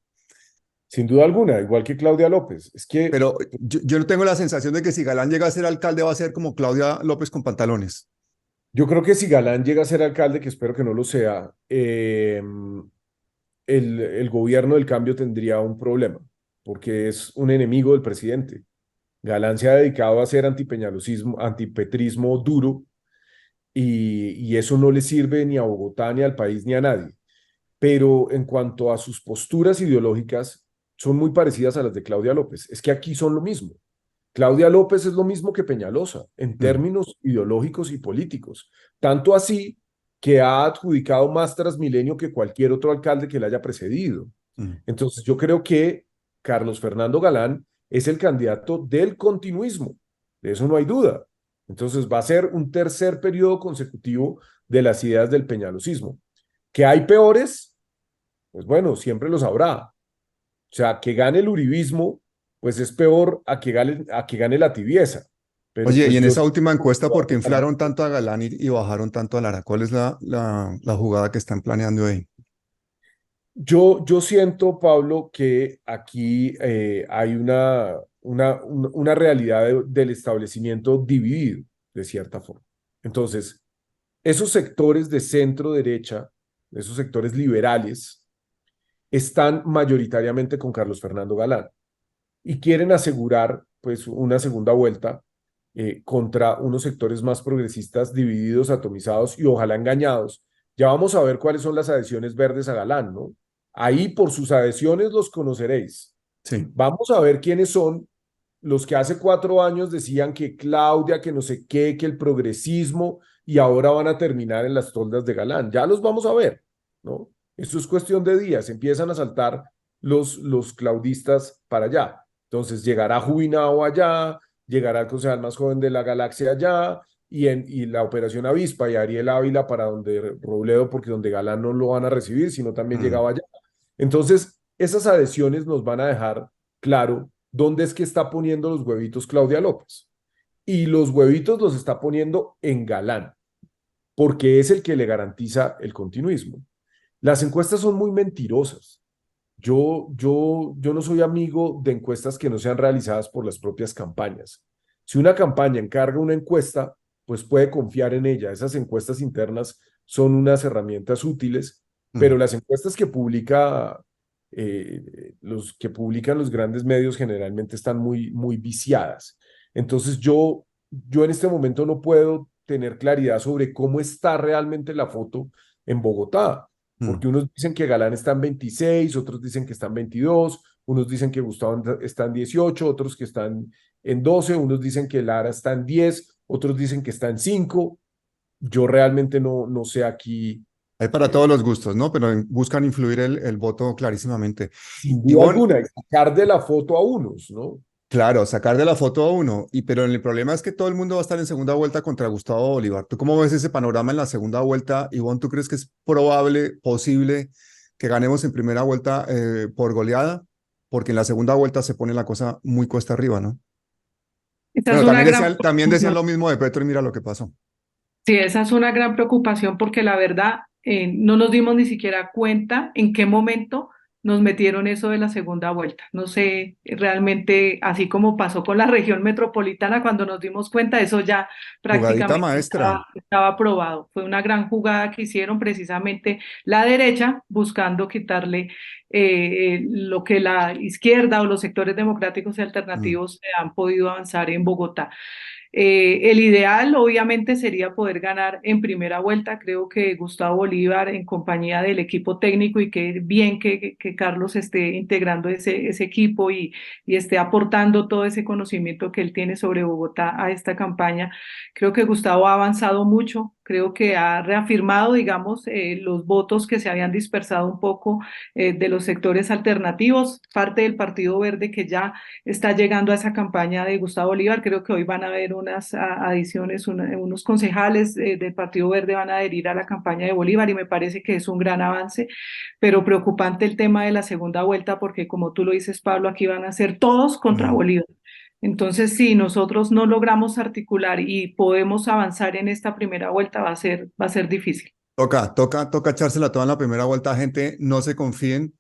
Sin duda alguna, igual que Claudia López. Es que Pero yo no tengo la sensación de que si Galán llega a ser alcalde va a ser como Claudia López con pantalones. yo creo que si Galán llega a ser alcalde, que espero que no lo sea, el gobierno del cambio tendría un problema, porque es un enemigo del presidente. Galán se ha dedicado a hacer antipeñalosismo, antipetrismo duro, y eso no le sirve ni a Bogotá, ni al país, ni a nadie. Pero en cuanto a sus posturas ideológicas, son muy parecidas a las de Claudia López. Es que aquí son lo mismo. Claudia López es lo mismo que Peñalosa en Mm. términos ideológicos y políticos. Tanto así que ha adjudicado más Transmilenio que cualquier otro alcalde que le haya precedido. Mm. Entonces yo creo que Carlos Fernando Galán es el candidato del continuismo. De eso no hay duda. Entonces va a ser un tercer periodo consecutivo de las ideas del peñalosismo. ¿Que hay peores? Pues bueno, siempre los habrá. O sea, que gane el uribismo, pues es peor a que gane la tibieza. Pero Oye, y pues en yo, esa última encuesta, ¿por qué inflaron tanto a Galán y bajaron tanto a Lara? ¿Cuál es la jugada que están planeando ahí? yo siento, Pablo, que aquí hay una realidad del establecimiento dividido, de cierta forma. Entonces, esos sectores de centro derecha, esos sectores liberales, están mayoritariamente con Carlos Fernando Galán y quieren asegurar pues una segunda vuelta contra unos sectores más progresistas divididos, atomizados y ojalá engañados. Ya vamos a ver cuáles son las adhesiones verdes a Galán, ¿no? Ahí por sus adhesiones los conoceréis. Sí. Vamos a ver quiénes son los que hace 4 años decían que Claudia, que no sé qué, que el progresismo, y ahora van a terminar en las toldas de Galán. Ya los vamos a ver, ¿no? Eso es cuestión de días. Empiezan a saltar los claudistas para allá. Entonces llegará Jubinao allá, llegará el concejal más joven de la galaxia allá, y la operación Avispa y Ariel Ávila para donde Robledo, porque donde Galán no lo van a recibir, sino también Mm. llegaba allá. Entonces, esas adhesiones nos van a dejar claro dónde es que está poniendo los huevitos Claudia López. Y los huevitos los está poniendo en Galán. porque es el que le garantiza el continuismo. Las encuestas son muy mentirosas. Yo no soy amigo de encuestas que no sean realizadas por las propias campañas. Si una campaña encarga una encuesta, pues puede confiar en ella. Esas encuestas internas son unas herramientas útiles, pero las encuestas que los que publican los grandes medios generalmente están muy viciadas. Entonces yo en este momento no puedo tener claridad sobre cómo está realmente la foto en Bogotá, porque unos dicen que Galán está en 26, otros dicen que está en 22, unos dicen que Gustavo está en 18, otros que están en 12, unos dicen que Lara está en 10, otros dicen que está en 5. Yo realmente no sé aquí. Hay para todos los gustos, ¿no? Pero buscan influir el voto clarísimamente. Sin duda Ivonne, alguna, y sacar de la foto a unos, ¿no? claro, sacar de la foto a uno, pero el problema es que todo el mundo va a estar en segunda vuelta contra Gustavo Bolívar. ¿Tú cómo ves ese panorama en la segunda vuelta? Ivonne, ¿tú crees que es probable, posible que ganemos en primera vuelta por goleada? Porque en la segunda vuelta se pone la cosa muy cuesta arriba, ¿no? Esta es Bueno, una gran también decían preocupación. lo mismo de Petro y mira lo que pasó. Sí, esa es una gran preocupación porque la verdad no nos dimos ni siquiera cuenta en qué momento nos metieron eso de la segunda vuelta. No sé, realmente, así como pasó con la región metropolitana, cuando nos dimos cuenta, eso ya Jugadita prácticamente maestra. estaba aprobado. Fue una gran jugada que hicieron precisamente la derecha buscando quitarle lo que la izquierda o los sectores democráticos y Mm. alternativos han podido avanzar en Bogotá. El ideal, obviamente, sería poder ganar en primera vuelta. Creo que Gustavo Bolívar, en compañía del equipo técnico, y que bien que Carlos esté integrando ese equipo y esté aportando todo ese conocimiento que él tiene sobre Bogotá a esta campaña. Creo que Gustavo ha avanzado mucho. Creo que ha reafirmado, digamos, los votos que se habían dispersado un poco de los sectores alternativos, parte del Partido Verde que ya está llegando a esa campaña de Gustavo Bolívar. Creo que hoy van a haber unas adiciones, unos concejales del Partido Verde van a adherir a la campaña de Bolívar y me parece que es un gran avance, pero preocupante el tema de la segunda vuelta porque como tú lo dices, Pablo, aquí van a ser todos contra Mm. Bolívar. Entonces, si nosotros no logramos articular y podemos avanzar en esta primera vuelta, va a ser difícil. Toca echársela toda en la primera vuelta, gente, no se confíen.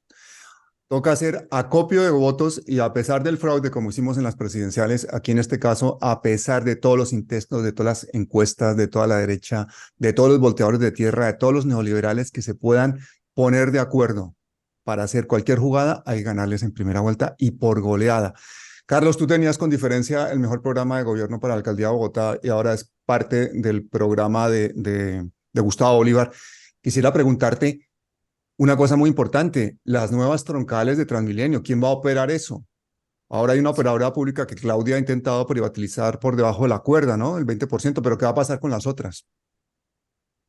Toca hacer acopio de votos y a pesar del fraude, como hicimos en las presidenciales, aquí en este caso, a pesar de todos los intentos, de todas las encuestas, de toda la derecha, de todos los volteadores de tierra, de todos los neoliberales que se puedan poner de acuerdo para hacer cualquier jugada, hay que ganarles en primera vuelta y por goleada. Carlos, tú tenías con diferencia el mejor programa de gobierno para la alcaldía de Bogotá y ahora es parte del programa de Gustavo Bolívar. Quisiera preguntarte una cosa muy importante, las nuevas troncales de Transmilenio, ¿quién va a operar eso? Ahora hay una operadora pública que Claudia ha intentado privatizar por debajo de la cuerda, ¿no? El 20%, pero ¿qué va a pasar con las otras?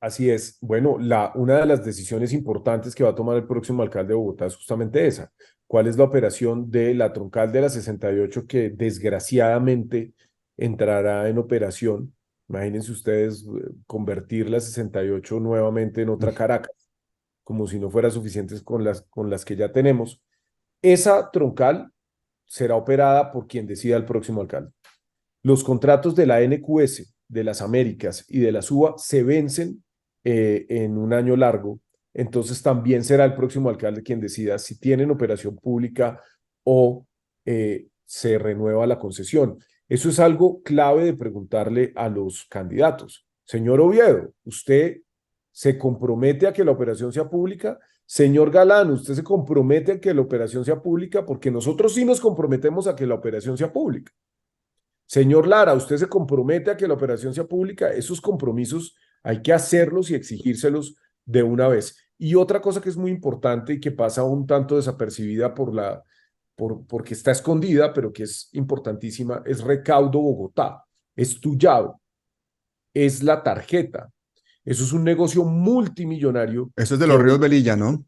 Así es. Bueno, una de las decisiones importantes que va a tomar el próximo alcalde de Bogotá es justamente esa. ¿Cuál es la operación de la troncal de la 68 que desgraciadamente entrará en operación? Imagínense ustedes convertir la 68 nuevamente en otra Caracas, como si no fuera suficientes con las que ya tenemos. Esa troncal será operada por quien decida el próximo alcalde. Los contratos de la NQS, de las Américas y de la SUA se vencen en un año largo, entonces también será el próximo alcalde quien decida si tienen operación pública o se renueva la concesión. Eso es algo clave de preguntarle a los candidatos. Señor Oviedo, ¿usted se compromete a que la operación sea pública? Señor Galán, ¿usted se compromete a que la operación sea pública? Porque nosotros sí nos comprometemos a que la operación sea pública. Señor Lara, ¿usted se compromete a que la operación sea pública? Esos compromisos hay que hacerlos y exigírselos de una vez. Y otra cosa que es muy importante y que pasa un tanto desapercibida porque está escondida, pero que es importantísima, es Recaudo Bogotá, es tu llave, es la tarjeta. Eso es un negocio multimillonario Eso es de que los hoy Ríos Velilla, ¿no?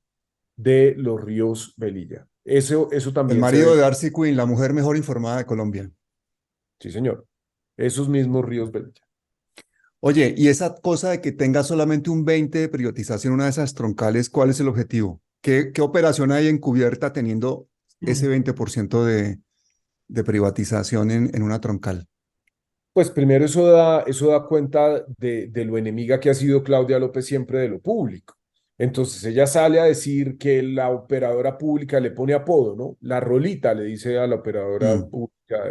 de los ríos Velilla. Eso El también se marido ve. de Darcy Quinn, la mujer mejor informada de Colombia. Sí, señor. Esos mismos ríos Velilla. Oye, y esa cosa de que tenga solamente un 20 de privatización, una de esas troncales, ¿cuál es el objetivo? ¿Qué operación hay encubierta teniendo ese 20% de privatización en una troncal? Pues primero eso da cuenta de lo enemiga que ha sido Claudia López siempre de lo público. Entonces ella sale a decir que la operadora pública le pone apodo, ¿no? La Rolita le dice a la operadora Mm. pública,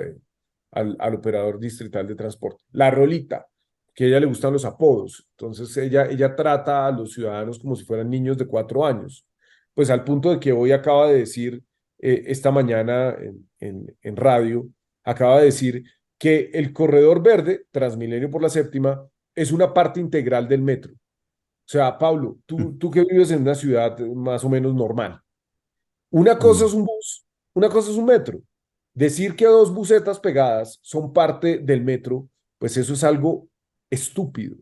al operador distrital de transporte. La Rolita, que a ella le gustan los apodos. Entonces ella trata a los ciudadanos como si fueran niños de 4 años. Pues al punto de que hoy acaba de decir, esta mañana en radio, acaba de decir que el corredor verde, Transmilenio por la séptima, es una parte integral del metro. O sea, Pablo, Mm. tú que vives en una ciudad más o menos normal, una cosa Mm. es un bus, una cosa es un metro. Decir que dos busetas pegadas son parte del metro, pues eso es algo estúpido.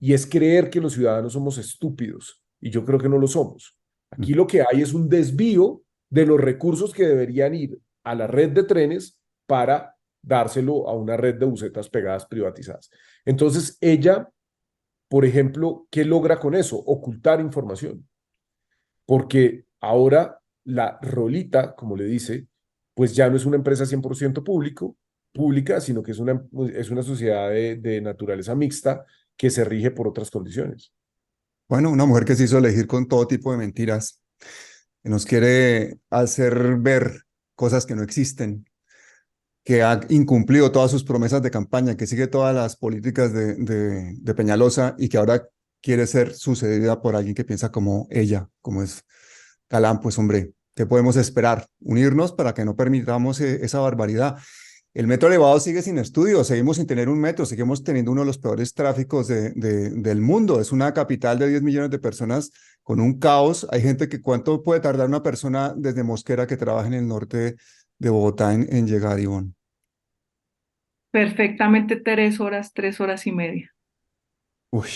Y es creer que los ciudadanos somos estúpidos. Y yo creo que no lo somos. Mm. Aquí lo que hay es un desvío de los recursos que deberían ir a la red de trenes para dárselo a una red de busetas pegadas privatizadas. Entonces, ella, por ejemplo, ¿qué logra con eso? Ocultar información, porque ahora la Rolita, como le dice, pues ya no es una empresa 100% pública, sino que es una sociedad de naturaleza mixta que se rige por otras condiciones. Bueno, una mujer que se hizo elegir con todo tipo de mentiras, que nos quiere hacer ver cosas que no existen, que ha incumplido todas sus promesas de campaña, que sigue todas las políticas de Peñalosa y que ahora quiere ser sucedida por alguien que piensa como ella, como es Galán. Pues hombre, ¿qué podemos esperar? Unirnos para que no permitamos esa barbaridad. El metro elevado sigue sin estudio, seguimos sin tener un metro, seguimos teniendo uno de los peores tráficos del mundo. Es una capital de 10 millones de personas con un caos. Hay gente que cuánto puede tardar una persona desde Mosquera que trabaja en el norte de Bogotá en llegar, Ivonne. Perfectamente 3 horas, 3 horas y media. Uy,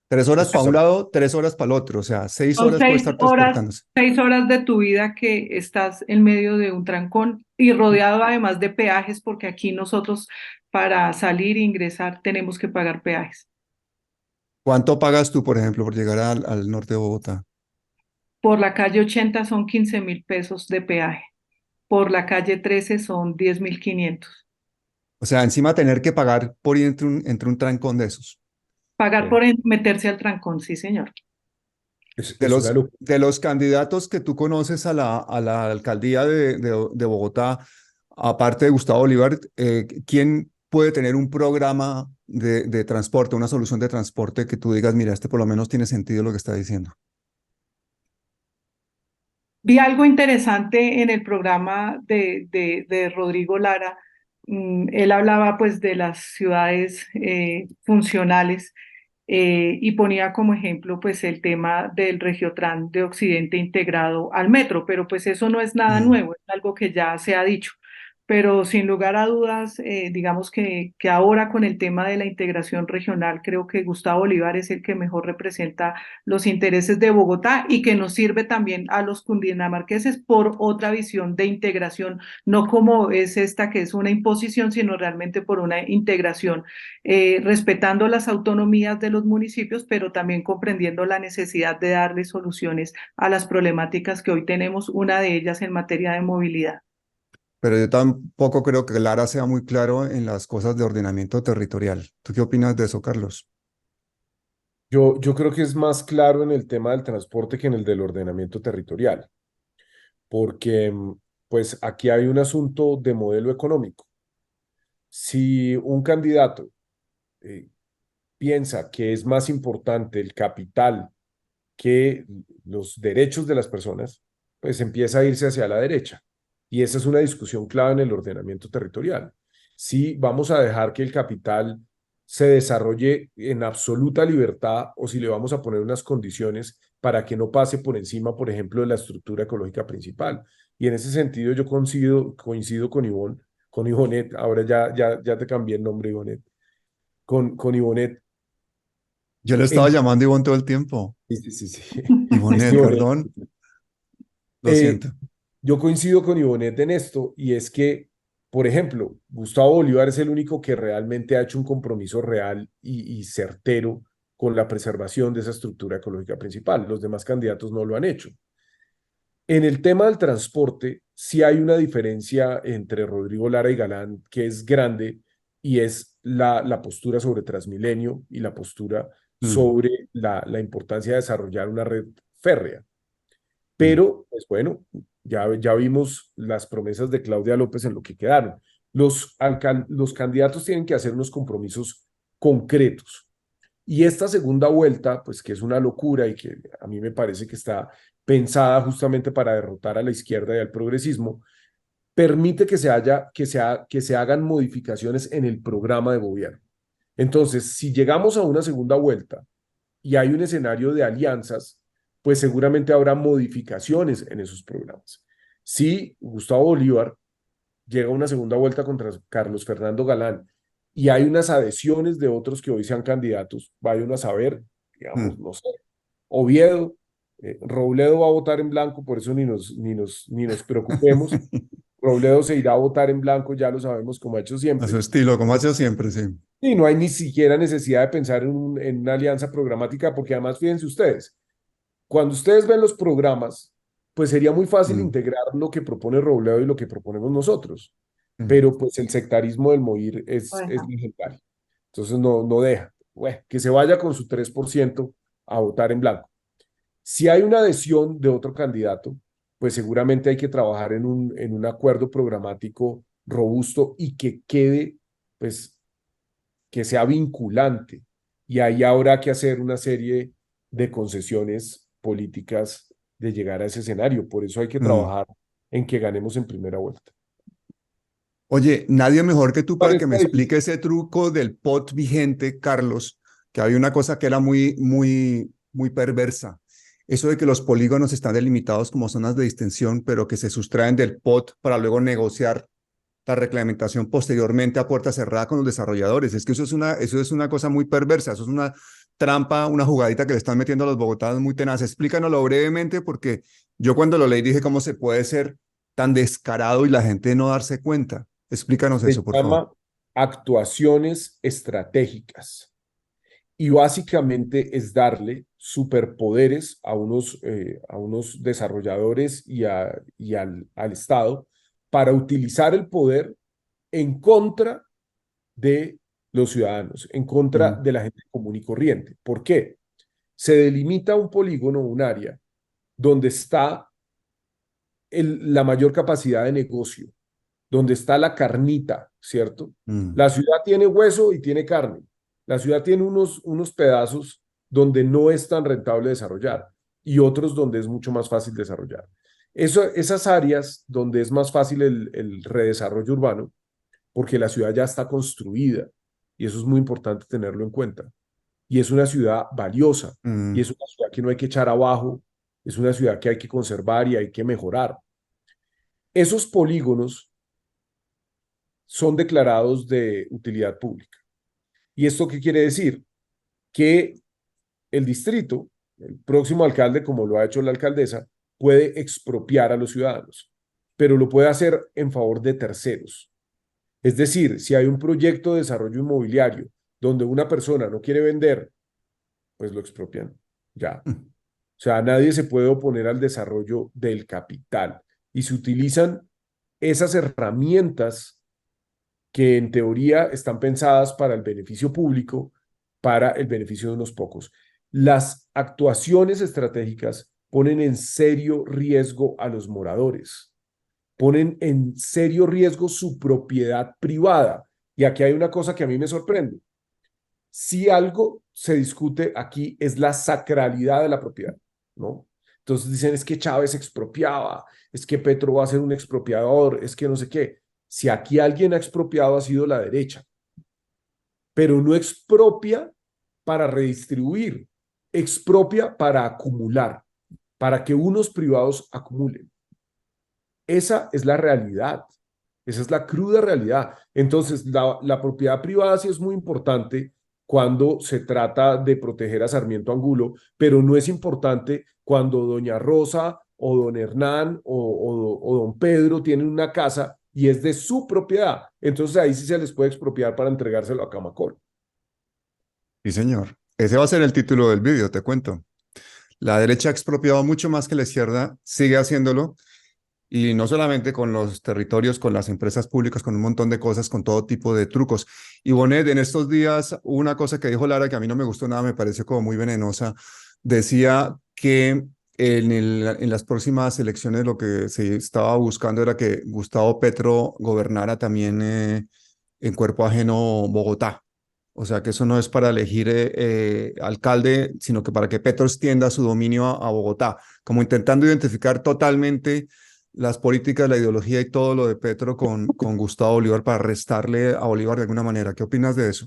3 horas Usted para un sabe, lado, 3 horas para el otro, o sea, seis Son horas puede seis estar horas, transportándose. 6 horas de tu vida que estás en medio de un trancón y rodeado además de peajes, porque aquí nosotros para salir e ingresar tenemos que pagar peajes. ¿Cuánto pagas tú, por ejemplo, por llegar al norte de Bogotá? Por la calle 80 son 15.000 pesos de peaje. Por la calle 13 son 10.500. O sea, encima tener que pagar por ir entre un trancón de esos. Pagar sí, por meterse al trancón, sí, señor. De es una los, locura. de los candidatos que tú conoces a la alcaldía de Bogotá, aparte de Gustavo Bolívar, ¿quién puede tener un programa de transporte, una solución de transporte que tú digas, mira, este por lo menos tiene sentido lo que está diciendo? Vi algo interesante en el programa de Rodrigo Lara. Él hablaba pues de las ciudades funcionales y ponía como ejemplo pues el tema del Regiotran de Occidente integrado al metro, pero pues eso no es nada Mm. nuevo, es algo que ya se ha dicho. Pero sin lugar a dudas, digamos que ahora con el tema de la integración regional, creo que Gustavo Bolívar es el que mejor representa los intereses de Bogotá y que nos sirve también a los cundinamarqueses por otra visión de integración, no como es esta que es una imposición, sino realmente por una integración, respetando las autonomías de los municipios, pero también comprendiendo la necesidad de darle soluciones a las problemáticas que hoy tenemos, una de ellas en materia de movilidad. Pero yo tampoco creo que Lara sea muy claro en las cosas de ordenamiento territorial. ¿Tú qué opinas de eso, Carlos? Yo creo que es más claro en el tema del transporte que en el del ordenamiento territorial, porque pues aquí hay un asunto de modelo económico. Si un candidato eh, piensa que es más importante el capital que los derechos de las personas, pues empieza a irse hacia la derecha. Y esa es una discusión clave en el ordenamiento territorial. Si vamos a dejar que el capital se desarrolle en absoluta libertad o si le vamos a poner unas condiciones para que no pase por encima, por ejemplo, de la estructura ecológica principal. Y en ese sentido yo coincido con Ivonet, ahora ya te cambié el nombre, Ivonet, con Ivonet. Yo le estaba En, llamando Ivonne todo el tiempo. sí, sí, sí, sí. Es Ivonne, Ivonet. perdón, lo Eh, siento. yo coincido con Ivonet en esto, y es que, por ejemplo, Gustavo Bolívar es el único que realmente ha hecho un compromiso real y certero con la preservación de esa estructura ecológica principal. Los demás candidatos no lo han hecho. En el tema del transporte, sí hay una diferencia entre Rodrigo Lara y Galán que es grande, y es la postura sobre Transmilenio y la postura Mm, sobre la importancia de desarrollar una red férrea. mm, Pero, pues bueno, ya vimos las promesas de Claudia López en lo que quedaron. Los candidatos tienen que hacer unos compromisos concretos. Y esta segunda vuelta, pues que es una locura y que a mí me parece que está pensada justamente para derrotar a la izquierda y al progresismo, permite que se hagan modificaciones en el programa de gobierno. Entonces, si llegamos a una segunda vuelta y hay un escenario de alianzas, pues seguramente habrá modificaciones en esos programas. Si Gustavo Bolívar llega a una segunda vuelta contra Carlos Fernando Galán y hay unas adhesiones de otros que hoy sean candidatos, vayan a saber, digamos, mm. no sé, Oviedo, Robledo va a votar en blanco, por eso ni nos preocupemos. Robledo se irá a votar en blanco, ya lo sabemos como ha hecho A siempre. su estilo, como ha sido siempre, sí. Y no hay ni siquiera necesidad de pensar en una alianza programática, porque además, fíjense ustedes, cuando ustedes ven los programas, pues sería muy fácil Mm, integrar lo que propone Robledo y lo que proponemos nosotros, mm. pero pues el sectarismo del MOIR es Bueno, legendario. Entonces no deja. Bueno, que se vaya con su 3% a votar en blanco. Si hay una adhesión de otro candidato, pues seguramente hay que trabajar en un acuerdo programático robusto y que quede, pues, que sea vinculante. Y ahí habrá que hacer una serie de concesiones políticas de llegar a ese escenario. Por eso hay que Mm. trabajar en que ganemos en primera vuelta. Oye, nadie mejor que tú para que me Parece explique difícil. ese truco del POT vigente, Carlos, que había una cosa que era muy perversa. Eso de que los polígonos están delimitados como zonas de distensión, pero que se sustraen del POT para luego negociar la reglamentación posteriormente a puerta cerrada con los desarrolladores. Es que eso es una cosa muy perversa, eso es una trampa, una jugadita que le están metiendo a los bogotanos muy tenaz. Explícanoslo brevemente porque yo cuando lo leí dije, ¿cómo se puede ser tan descarado y la gente no darse cuenta? Explícanos Se eso, por favor. llama actuaciones estratégicas. Y básicamente es darle superpoderes a unos desarrolladores y al Estado para utilizar el poder en contra de los ciudadanos, en contra Mm, de la gente común y corriente. ¿Por qué? Se delimita un polígono, un área, donde está la mayor capacidad de negocio, donde está la carnita, ¿cierto? mm, La ciudad tiene hueso y tiene carne. La ciudad tiene unos pedazos donde no es tan rentable desarrollar y otros donde es mucho más fácil desarrollar. Esas áreas donde es más fácil el redesarrollo urbano, porque la ciudad ya está construida y eso es muy importante tenerlo en cuenta. Y es una ciudad valiosa y mm, es una ciudad que no hay que echar abajo, es una ciudad que hay que conservar y hay que mejorar. Esos polígonos son declarados de utilidad pública. ¿Y esto qué quiere decir? Que el distrito, el próximo alcalde, como lo ha hecho la alcaldesa, puede expropiar a los ciudadanos, pero lo puede hacer en favor de terceros. Es decir, si hay un proyecto de desarrollo inmobiliario donde una persona no quiere vender, pues lo expropian. Ya. mm, O sea, nadie se puede oponer al desarrollo del capital y se utilizan esas herramientas que en teoría están pensadas para el beneficio público, para el beneficio de unos pocos. Las actuaciones estratégicas ponen en serio riesgo a los moradores, ponen en serio riesgo su propiedad privada. Y aquí hay una cosa que a mí me sorprende. Si algo se discute aquí es la sacralidad de la propiedad, ¿no? Entonces dicen, es que Chávez expropiaba, es que Petro va a ser un expropiador, es que no sé qué. Si aquí alguien ha expropiado ha sido la derecha, pero no expropia para redistribuir, expropia para acumular, para que unos privados acumulen. Esa es la realidad, esa es la cruda realidad. Entonces, la propiedad privada sí es muy importante cuando se trata de proteger a Sarmiento Angulo, pero no es importante cuando doña Rosa o don Hernán o don Pedro tienen una casa y es de su propiedad. Entonces ahí sí se les puede expropiar para entregárselo a Camacol. sí, señor. Ese va a ser el título del vídeo, te cuento. La derecha ha expropiado mucho más que la izquierda, sigue haciéndolo. Y no solamente con los territorios, con las empresas públicas, con un montón de cosas, con todo tipo de trucos. Y Bonet, en estos días, una cosa que dijo Lara que a mí no me gustó nada, me pareció como muy venenosa. Decía que en las próximas elecciones lo que se estaba buscando era que Gustavo Petro gobernara también en cuerpo ajeno Bogotá. O sea, que eso no es para elegir alcalde, sino que para que Petro extienda su dominio a Bogotá, como intentando identificar totalmente las políticas, la ideología y todo lo de Petro con Gustavo Bolívar para restarle a Bolívar de alguna manera. ¿Qué opinas de eso?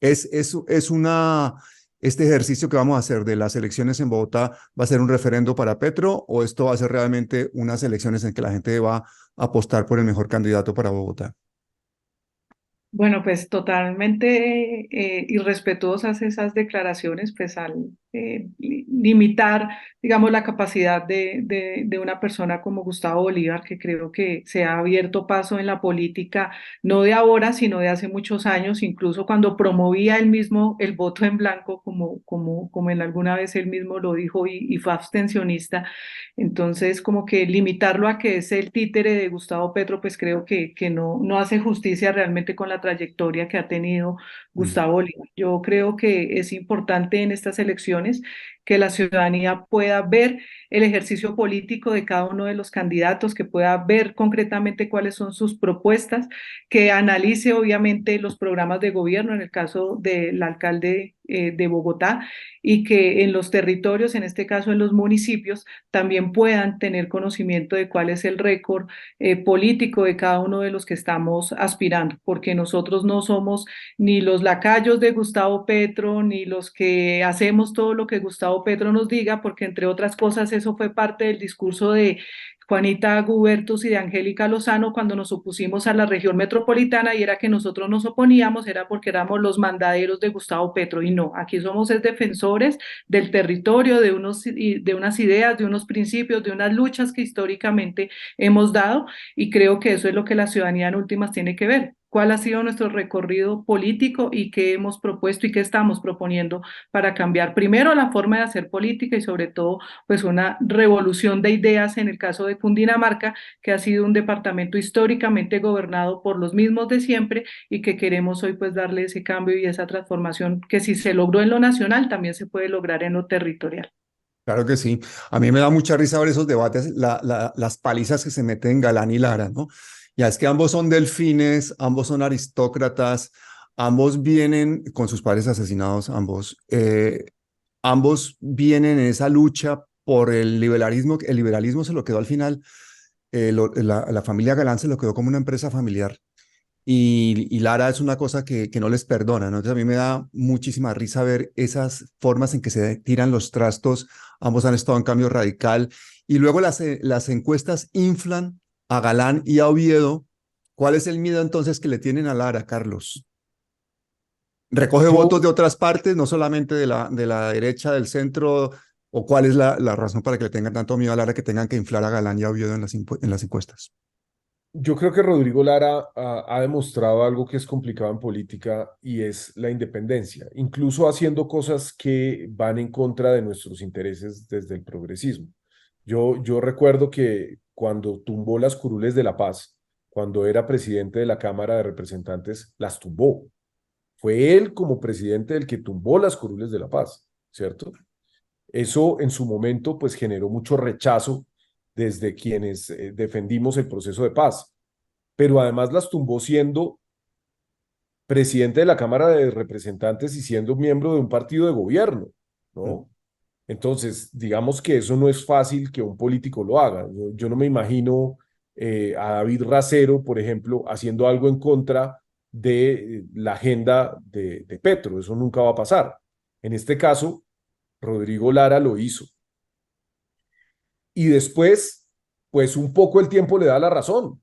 ¿Este ejercicio que vamos a hacer de las elecciones en Bogotá va a ser un referendo para Petro o esto va a ser realmente unas elecciones en que la gente va a apostar por el mejor candidato para Bogotá? Bueno, pues totalmente irrespetuosas esas declaraciones, pues al limitar, digamos, la capacidad de una persona como Gustavo Bolívar, que creo que se ha abierto paso en la política, no de ahora, sino de hace muchos años, incluso cuando promovía él mismo el voto en blanco, como en alguna vez él mismo lo dijo y fue abstencionista. Entonces, como que limitarlo a que es el títere de Gustavo Petro, pues creo que no hace justicia realmente con la trayectoria que ha tenido Mm. Gustavo Bolívar. Yo creo que es importante en estas elecciones que la ciudadanía pueda ver el ejercicio político de cada uno de los candidatos, que pueda ver concretamente cuáles son sus propuestas, que analice obviamente los programas de gobierno, en el caso del alcalde de Bogotá, y que en los territorios, en este caso en los municipios, también puedan tener conocimiento de cuál es el récord político de cada uno de los que estamos aspirando, porque nosotros no somos ni los lacayos de Gustavo Petro, ni los que hacemos todo lo que Gustavo Petro nos diga, porque entre otras cosas eso fue parte del discurso de Juanita Gubertus y de Angélica Lozano cuando nos opusimos a la región metropolitana, y era que nosotros nos oponíamos, era porque éramos los mandaderos de Gustavo Petro, y no, aquí somos es defensores del territorio, de unas ideas, de unos principios, de unas luchas que históricamente hemos dado, y creo que eso es lo que la ciudadanía en últimas tiene que ver. ¿Cuál ha sido nuestro recorrido político y qué hemos propuesto y qué estamos proponiendo para cambiar primero la forma de hacer política y sobre todo pues una revolución de ideas en el caso de Cundinamarca, que ha sido un departamento históricamente gobernado por los mismos de siempre y que queremos hoy pues darle ese cambio y esa transformación que si se logró en lo nacional también se puede lograr en lo territorial? Claro que sí. A mí me da mucha risa ver esos debates, las palizas que se meten Galán y Lara, ¿no? Ya es que ambos son delfines, ambos son aristócratas, ambos vienen con sus padres asesinados, ambos vienen en esa lucha por el liberalismo. El liberalismo se lo quedó al final, la familia Galán se lo quedó como una empresa familiar. Y Lara es una cosa que no les perdona, ¿no? Entonces a mí me da muchísima risa ver esas formas en que se tiran los trastos. Ambos han estado en cambio radical. Y luego las encuestas inflan a Galán y a Oviedo. ¿Cuál es el miedo entonces que le tienen a Lara, Carlos? ¿Recoge Yo, votos de otras partes, no solamente de la derecha, del centro? ¿O cuál es la razón para que le tengan tanto miedo a Lara que tengan que inflar a Galán y a Oviedo en las encuestas? yo creo que Rodrigo Lara ha demostrado algo que es complicado en política y es la independencia, incluso haciendo cosas que van en contra de nuestros intereses desde el progresismo. Yo recuerdo que cuando tumbó las curules de la paz, cuando era presidente de la Cámara de Representantes, las tumbó. Fue él como presidente el que tumbó las curules de la paz, ¿cierto? Eso en su momento pues generó mucho rechazo desde quienes defendimos el proceso de paz, pero además las tumbó siendo presidente de la Cámara de Representantes y siendo miembro de un partido de gobierno, Mm. ¿no? Entonces, digamos que eso no es fácil que un político lo haga. Yo no me imagino a David Racero, por ejemplo, haciendo algo en contra de la agenda de Petro. Eso nunca va a pasar. En este caso, Rodrigo Lara lo hizo. Y después, pues un poco el tiempo le da la razón,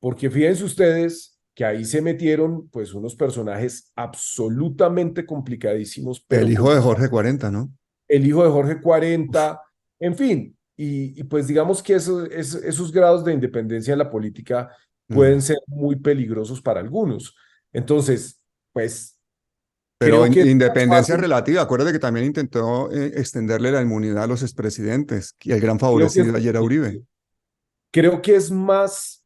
porque fíjense ustedes que ahí se metieron pues unos personajes absolutamente complicadísimos, El pero hijo de Jorge 40, ¿no? el hijo de Jorge Uf. 40, en fin, y pues digamos que esos grados de independencia en la política Mm. pueden ser muy peligrosos para algunos. Entonces, pues Pero creo que es más independencia fácil, relativa. Acuérdate que también intentó extenderle la inmunidad a los expresidentes y el gran creo que favorecido ayer a Uribe. creo que es más,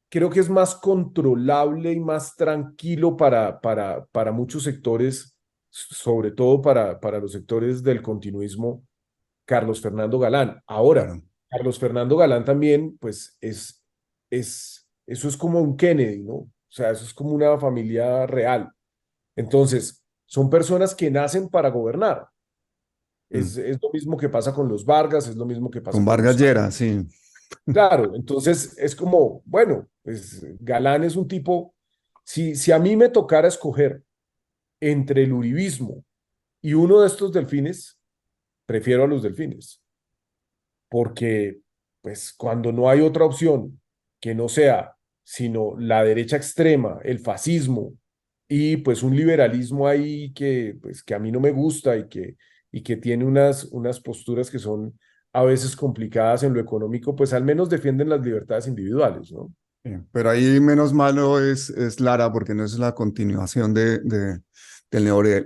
creo que es más controlable y más tranquilo para muchos sectores, sobre todo para los sectores del continuismo, Carlos Fernando Galán. Ahora, Claro. Carlos Fernando Galán también, pues eso es como un Kennedy, ¿no? O sea, eso es como una familia real. Entonces, son personas que nacen para gobernar. Mm. Es lo mismo que pasa con los Vargas, es lo mismo que pasa Con con Vargas los... Lleras, sí. Claro, entonces es como, bueno, pues Galán es un tipo, si a mí me tocara escoger entre el uribismo y uno de estos delfines, prefiero a los delfines, porque pues cuando no hay otra opción que no sea sino la derecha extrema, el fascismo y pues un liberalismo ahí que pues que a mí no me gusta y que tiene unas posturas que son a veces complicadas en lo económico, pues al menos defienden las libertades individuales, ¿no? Pero ahí menos malo es Lara, porque no es la continuación del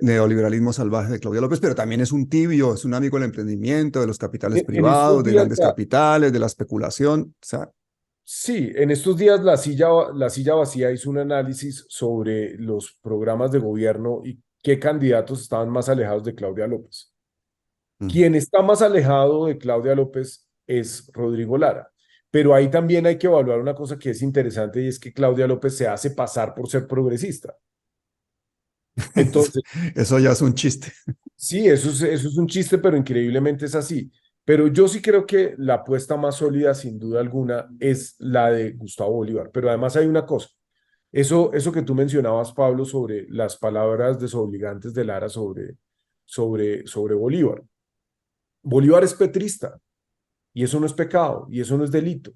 neoliberalismo salvaje de Claudia López, pero también es un tibio, es un amigo del emprendimiento, de los capitales En estos privados, de días, grandes capitales, de la especulación. O sea, sí, en estos días la silla vacía hizo un análisis sobre los programas de gobierno y qué candidatos estaban más alejados de Claudia López. mm, Quien está más alejado de Claudia López es Rodrigo Lara. Pero ahí también hay que evaluar una cosa que es interesante y es que Claudia López se hace pasar por ser progresista. Entonces, eso ya es un chiste. sí, eso es un chiste, pero increíblemente es así. Pero yo sí creo que la apuesta más sólida, sin duda alguna, es la de Gustavo Bolívar. Pero además hay una cosa. Eso que tú mencionabas, Pablo, sobre las palabras desobligantes de Lara sobre Bolívar. Bolívar es petrista y eso no es pecado y eso no es delito.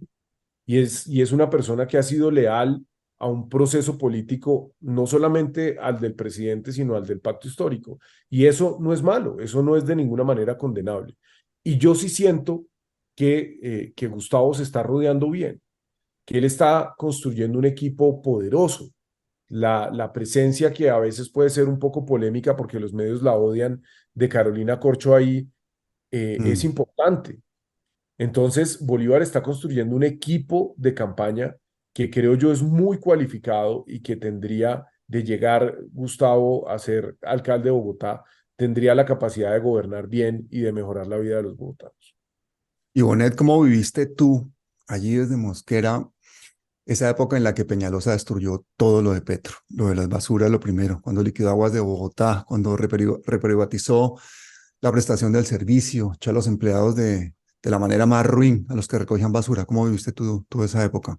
Y es una persona que ha sido leal a un proceso político, no solamente al del presidente, sino al del pacto histórico. Y eso no es malo, eso no es de ninguna manera condenable. Y yo sí siento que Gustavo se está rodeando bien, que él está construyendo un equipo poderoso. La presencia que a veces puede ser un poco polémica porque los medios la odian de Carolina Corcho ahí es Mm. importante. Entonces, Bolívar está construyendo un equipo de campaña que creo yo es muy cualificado y que tendría de llegar Gustavo a ser alcalde de Bogotá, tendría la capacidad de gobernar bien y de mejorar la vida de los bogotanos. Y Bonet, ¿cómo viviste tú allí desde Mosquera esa época en la que Peñalosa destruyó todo lo de Petro, lo de las basuras, lo primero, cuando liquidó Aguas de Bogotá, cuando reprivatizó la prestación del servicio, echó a los empleados de la manera más ruin a los que recogían basura? ¿Cómo viviste tú esa época?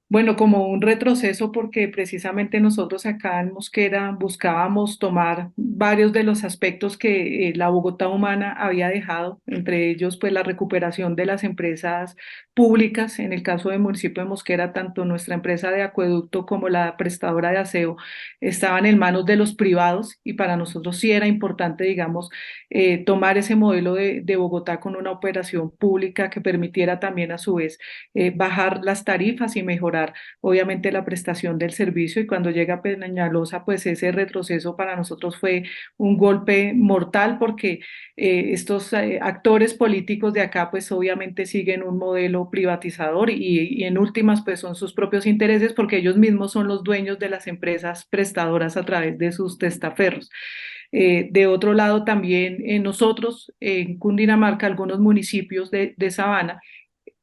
Bueno, como un retroceso porque precisamente nosotros acá en Mosquera buscábamos tomar varios de los aspectos que la Bogotá humana había dejado, entre ellos pues la recuperación de las empresas públicas. En el caso del municipio de Mosquera, tanto nuestra empresa de acueducto como la prestadora de aseo estaban en manos de los privados y para nosotros sí era importante, digamos, tomar ese modelo de Bogotá con una operación pública que permitiera también a su vez bajar las tarifas y mejorar obviamente la prestación del servicio y cuando llega Peñalosa pues ese retroceso para nosotros fue un golpe mortal porque estos actores políticos de acá pues obviamente siguen un modelo privatizador y en últimas pues son sus propios intereses porque ellos mismos son los dueños de las empresas prestadoras a través de sus testaferros. De otro lado, también nosotros en Cundinamarca, algunos municipios de Sabana,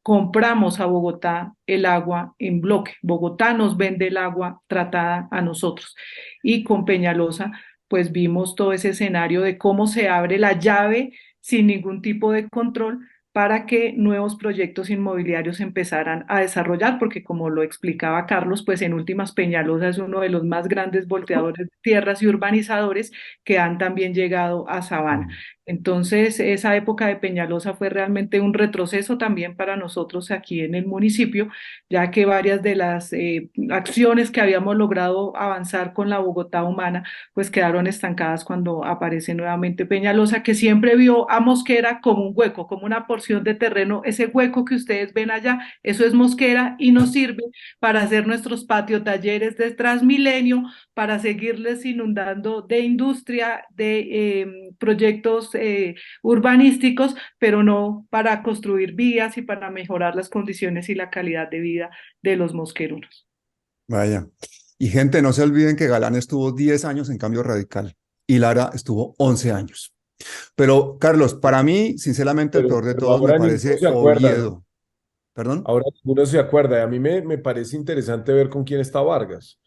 compramos a Bogotá el agua en bloque. Bogotá nos vende el agua tratada a nosotros. Y con Peñalosa, pues vimos todo ese escenario de cómo se abre la llave sin ningún tipo de control para que nuevos proyectos inmobiliarios empezaran a desarrollar, porque como lo explicaba Carlos, pues en últimas Peñalosa es uno de los más grandes volteadores de tierras y urbanizadores que han también llegado a Sabana. Mm. Entonces, esa época de Peñalosa fue realmente un retroceso también para nosotros aquí en el municipio, ya que varias de las acciones que habíamos logrado avanzar con la Bogotá humana, pues quedaron estancadas cuando aparece nuevamente Peñalosa, que siempre vio a Mosquera como un hueco, como una porción de terreno. Ese hueco que ustedes ven allá, eso es Mosquera y nos sirve para hacer nuestros patio talleres de Transmilenio, para seguirles inundando de industria, de proyectos urbanísticos, pero no para construir vías y para mejorar las condiciones y la calidad de vida de los mosquerunos. Vaya. Y gente, no se olviden que Galán estuvo 10 años en Cambio Radical y Lara estuvo 11 años. Pero, Carlos, para mí, sinceramente, el peor de Pero todos me ahora ninguno parece se acuerda, ¿no? Oviedo. ¿Perdón? Ahora ninguno se acuerda. Y a mí me parece interesante ver con quién está Vargas,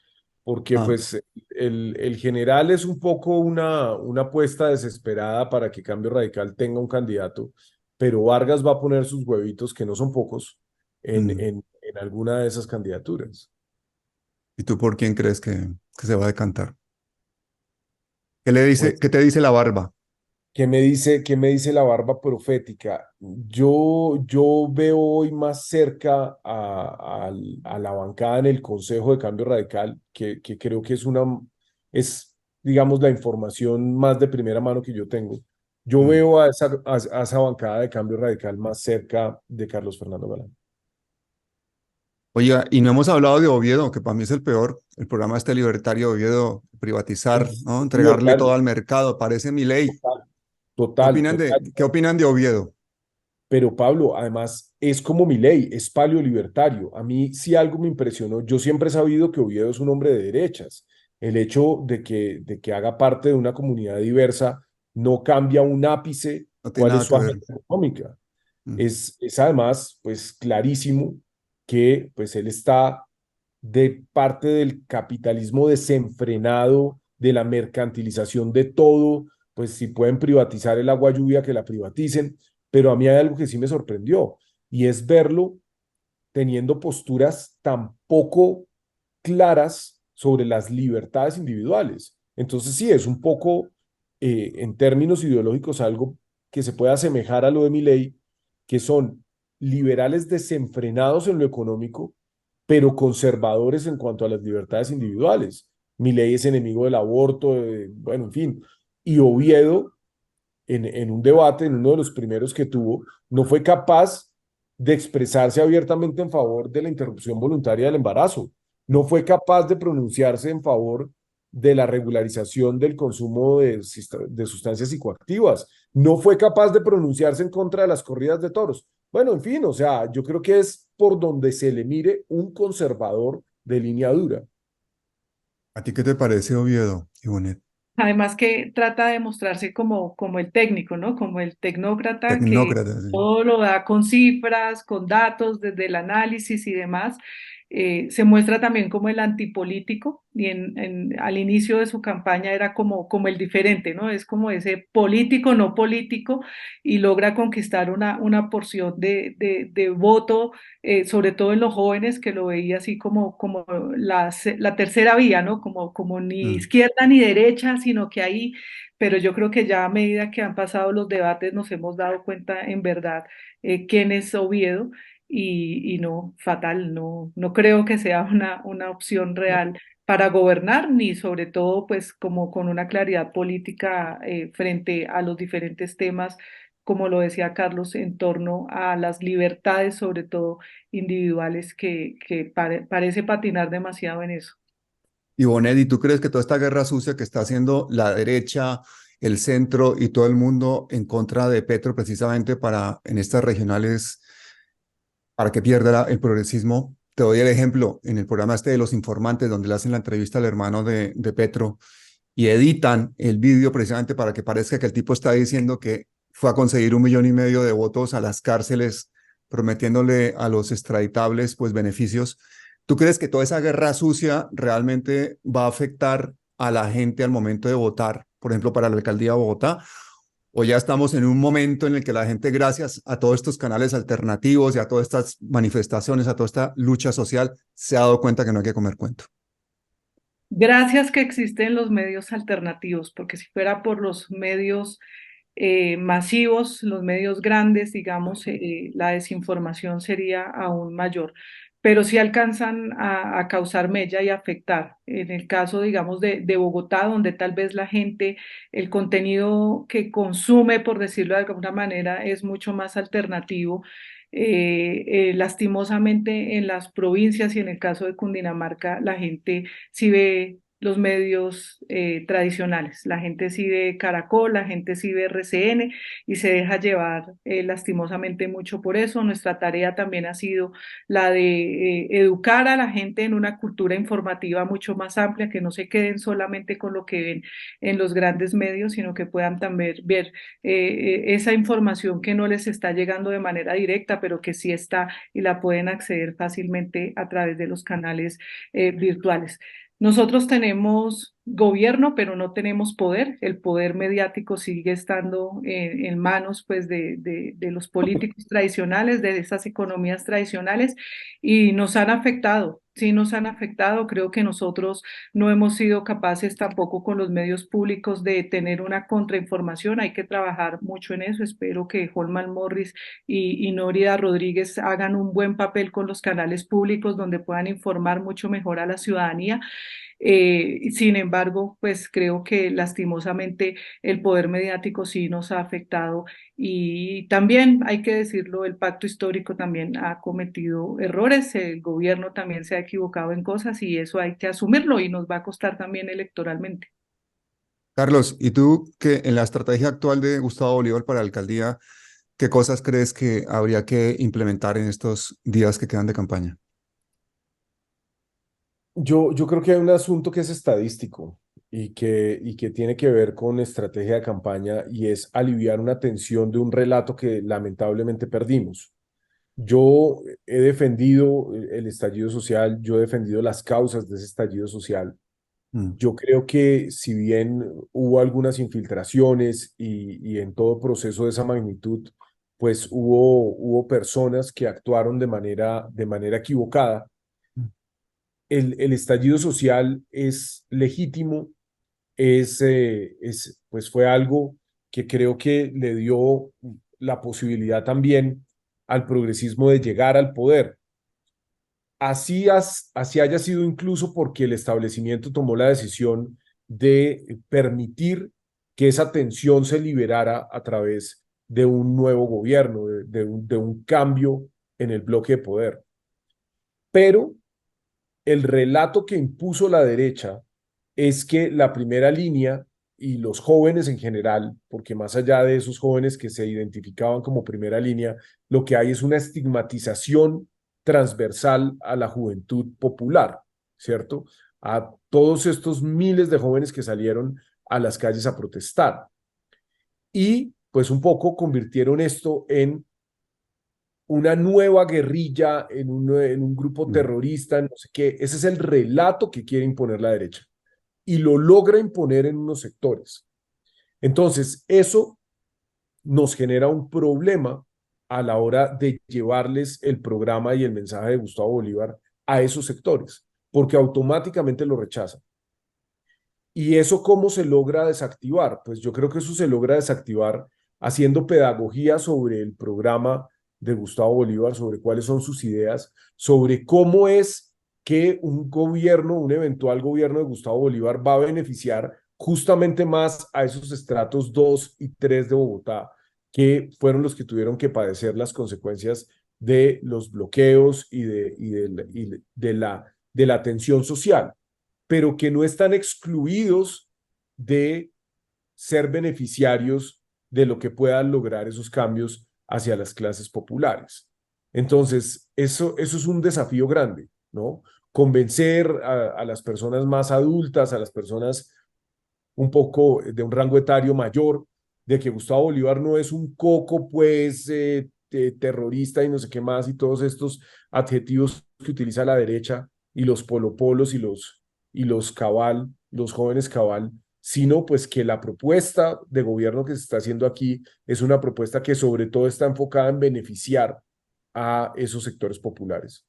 porque Ah, pues el general es un poco una apuesta desesperada para que Cambio Radical tenga un candidato, pero Vargas va a poner sus huevitos, que no son pocos, mm. en alguna de esas candidaturas. ¿Y tú por quién crees que se va a decantar? ¿Qué le dice, Pues qué te dice la barba? qué me dice la barba profética? Yo veo hoy más cerca a la bancada en el Consejo de Cambio Radical, que creo que es, digamos, la información más de primera mano que yo tengo. Yo Mm. veo a esa bancada de Cambio Radical más cerca de Carlos Fernando Galán. Oiga, y no hemos hablado de Oviedo, que para mí es el peor. El programa este libertario de Oviedo, privatizar, Es ¿no? Entregarle todo libertario, al mercado, parece mi ley. total, total, total. ¿Qué opinan de Oviedo? Pero Pablo, además, es como mi ley, es paleolibertario. A mí si algo me impresionó, yo siempre he sabido que Oviedo es un hombre de derechas. El hecho de que haga parte de una comunidad diversa no cambia un ápice No tiene cuál es nada su que ver. agenda económica. Mm, Es además, pues, clarísimo que pues, él está de parte del capitalismo desenfrenado, de la mercantilización de todo, pues si pueden privatizar el agua lluvia, que la privaticen, pero a mí hay algo que sí me sorprendió y es verlo teniendo posturas tan poco claras sobre las libertades individuales. Entonces sí, es un poco, en términos ideológicos, algo que se puede asemejar a lo de Milei, que son liberales desenfrenados en lo económico, pero conservadores en cuanto a las libertades individuales. Milei es enemigo del aborto, bueno, en fin. Y Oviedo en un debate, en uno de los primeros que tuvo, no fue capaz de expresarse abiertamente en favor de la interrupción voluntaria del embarazo. No fue capaz de pronunciarse en favor de la regularización del consumo de sustancias psicoactivas. No fue capaz de pronunciarse en contra de las corridas de toros. Bueno, en fin, o sea, yo creo que es por donde se le mire un conservador de línea dura. ¿A ti qué te parece Oviedo, Ivonne? Además que trata de mostrarse como el técnico, ¿no? Como el tecnócrata que Tecnócrata, sí. todo lo da con cifras, con datos, desde el análisis y demás. Se muestra también como el antipolítico y al inicio de su campaña era como el diferente, ¿no? Es como ese político, no político, y logra conquistar una porción de voto, sobre todo en los jóvenes, que lo veía así como la tercera vía, ¿no? Como ni Mm. izquierda ni derecha, sino que ahí, pero yo creo que ya a medida que han pasado los debates nos hemos dado cuenta en verdad quién es Oviedo y no, fatal, no creo que sea una opción real para gobernar, ni sobre todo pues como con una claridad política frente a los diferentes temas, como lo decía Carlos, en torno a las libertades, sobre todo individuales, que parece patinar demasiado en eso. Y Bonetti, ¿tú crees que toda esta guerra sucia que está haciendo la derecha, el centro y todo el mundo en contra de Petro precisamente para en estas regionales, para que pierda el progresismo? Te doy el ejemplo en el programa este de Los Informantes, donde le hacen la entrevista al hermano de Petro y editan el vídeo precisamente para que parezca que el tipo está diciendo que fue a conseguir 1,5 millones de votos a las cárceles, prometiéndole a los extraditables pues beneficios. ¿Tú crees que toda esa guerra sucia realmente va a afectar a la gente al momento de votar, por ejemplo, para la alcaldía de Bogotá? ¿O ya estamos en un momento en el que la gente, gracias a todos estos canales alternativos y a todas estas manifestaciones, a toda esta lucha social, se ha dado cuenta que no hay que comer cuento? Gracias que existen los medios alternativos, porque si fuera por los medios masivos, los medios grandes, digamos, la desinformación sería aún mayor, pero sí alcanzan a causar mella y afectar. En el caso, digamos, de Bogotá, donde tal vez la gente, el contenido que consume, por decirlo de alguna manera, es mucho más alternativo. Lastimosamente en las provincias y en el caso de Cundinamarca, la gente sí ve los medios tradicionales. La gente sí ve Caracol, la gente sí ve RCN y se deja llevar lastimosamente mucho por eso. Nuestra tarea también ha sido la de educar a la gente en una cultura informativa mucho más amplia, que no se queden solamente con lo que ven en los grandes medios, sino que puedan también ver esa información que no les está llegando de manera directa, pero que sí está y la pueden acceder fácilmente a través de los canales virtuales. Nosotros tenemos gobierno, pero no tenemos poder. El poder mediático sigue estando en manos pues, de los políticos tradicionales, de esas economías tradicionales, y nos han afectado. Sí, nos han afectado. Creo que nosotros no hemos sido capaces tampoco con los medios públicos de tener una contrainformación. Hay que trabajar mucho en eso. Espero que Holman Morris y Nórida Rodríguez hagan un buen papel con los canales públicos donde puedan informar mucho mejor a la ciudadanía. Sin embargo, pues creo que lastimosamente el poder mediático sí nos ha afectado y también hay que decirlo, el pacto histórico también ha cometido errores, el gobierno también se ha equivocado en cosas y eso hay que asumirlo y nos va a costar también electoralmente. Carlos, ¿y tú que en la estrategia actual de Gustavo Bolívar para la alcaldía, qué cosas crees que habría que implementar en estos días que quedan de campaña? Yo creo que hay un asunto que es estadístico y que tiene que ver con estrategia de campaña y es aliviar una tensión de un relato que lamentablemente perdimos. Yo he defendido el estallido social, yo he defendido las causas de ese estallido social. Mm, Yo creo que si bien hubo algunas infiltraciones y en todo proceso de esa magnitud, pues hubo personas que actuaron de manera equivocada. mm, El estallido social es legítimo, pues fue algo que creo que le dio la posibilidad también al progresismo de llegar al poder. Así haya sido incluso porque el establecimiento tomó la decisión de permitir que esa tensión se liberara a través de un nuevo gobierno, de un cambio en el bloque de poder. Pero el relato que impuso la derecha es que la primera línea y los jóvenes en general, porque más allá de esos jóvenes que se identificaban como primera línea, lo que hay es una estigmatización transversal a la juventud popular, ¿cierto? A todos estos miles de jóvenes que salieron a las calles a protestar. Y pues un poco convirtieron esto en una nueva guerrilla, en un grupo mm. terrorista, no sé qué. Ese es el relato que quiere imponer la derecha y lo logra imponer en unos sectores. Entonces, eso nos genera un problema a la hora de llevarles el programa y el mensaje de Gustavo Bolívar a esos sectores, porque automáticamente lo rechazan. ¿Y eso cómo se logra desactivar? Pues yo creo que eso se logra desactivar haciendo pedagogía sobre el programa de Gustavo Bolívar, sobre cuáles son sus ideas, sobre cómo es que un gobierno, un eventual gobierno de Gustavo Bolívar va a beneficiar justamente más a esos estratos 2 y 3 de Bogotá, que fueron los que tuvieron que padecer las consecuencias de los bloqueos de la tensión social, pero que no están excluidos de ser beneficiarios de lo que puedan lograr esos cambios hacia las clases populares. Entonces, eso es un desafío grande, ¿no? Convencer a las personas más adultas, a las personas un poco de un rango etario mayor, de que Gustavo Bolívar no es un coco, pues, terrorista y no sé qué más, y todos estos adjetivos que utiliza la derecha y los polopolos y los cabal, los jóvenes cabal, sino pues que la propuesta de gobierno que se está haciendo aquí es una propuesta que sobre todo está enfocada en beneficiar a esos sectores populares.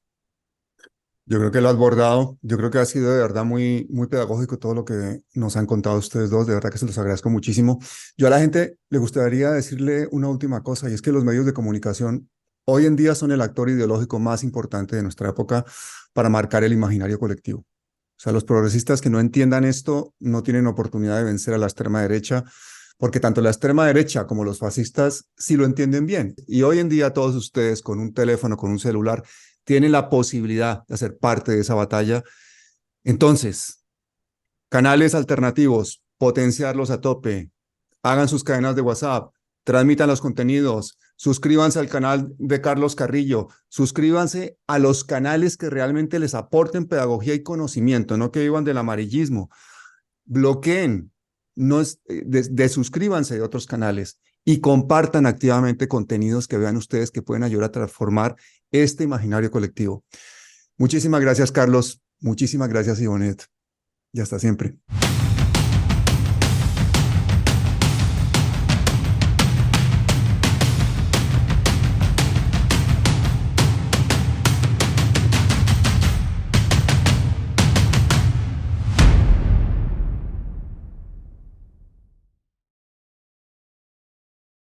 Yo creo que lo has bordado. Yo creo que ha sido de verdad muy, muy pedagógico todo lo que nos han contado ustedes dos. De verdad que se los agradezco muchísimo. Yo a la gente le gustaría decirle una última cosa, y es que los medios de comunicación hoy en día son el actor ideológico más importante de nuestra época para marcar el imaginario colectivo. O sea, los progresistas que no entiendan esto no tienen oportunidad de vencer a la extrema derecha, porque tanto la extrema derecha como los fascistas sí lo entienden bien. Y hoy en día todos ustedes con un teléfono, con un celular, tienen la posibilidad de hacer parte de esa batalla. Entonces, Canales alternativos, potenciarlos a tope. Hagan sus cadenas de WhatsApp, transmitan los contenidos, suscríbanse al canal de Carlos Carrillo, suscríbanse a los canales que realmente les aporten pedagogía y conocimiento, no que vivan del amarillismo. Bloqueen, desuscríbanse de otros canales y compartan activamente contenidos que vean ustedes que pueden ayudar a transformar este imaginario colectivo. Muchísimas gracias, Carlos. Muchísimas gracias, Ivonnet. Y hasta siempre.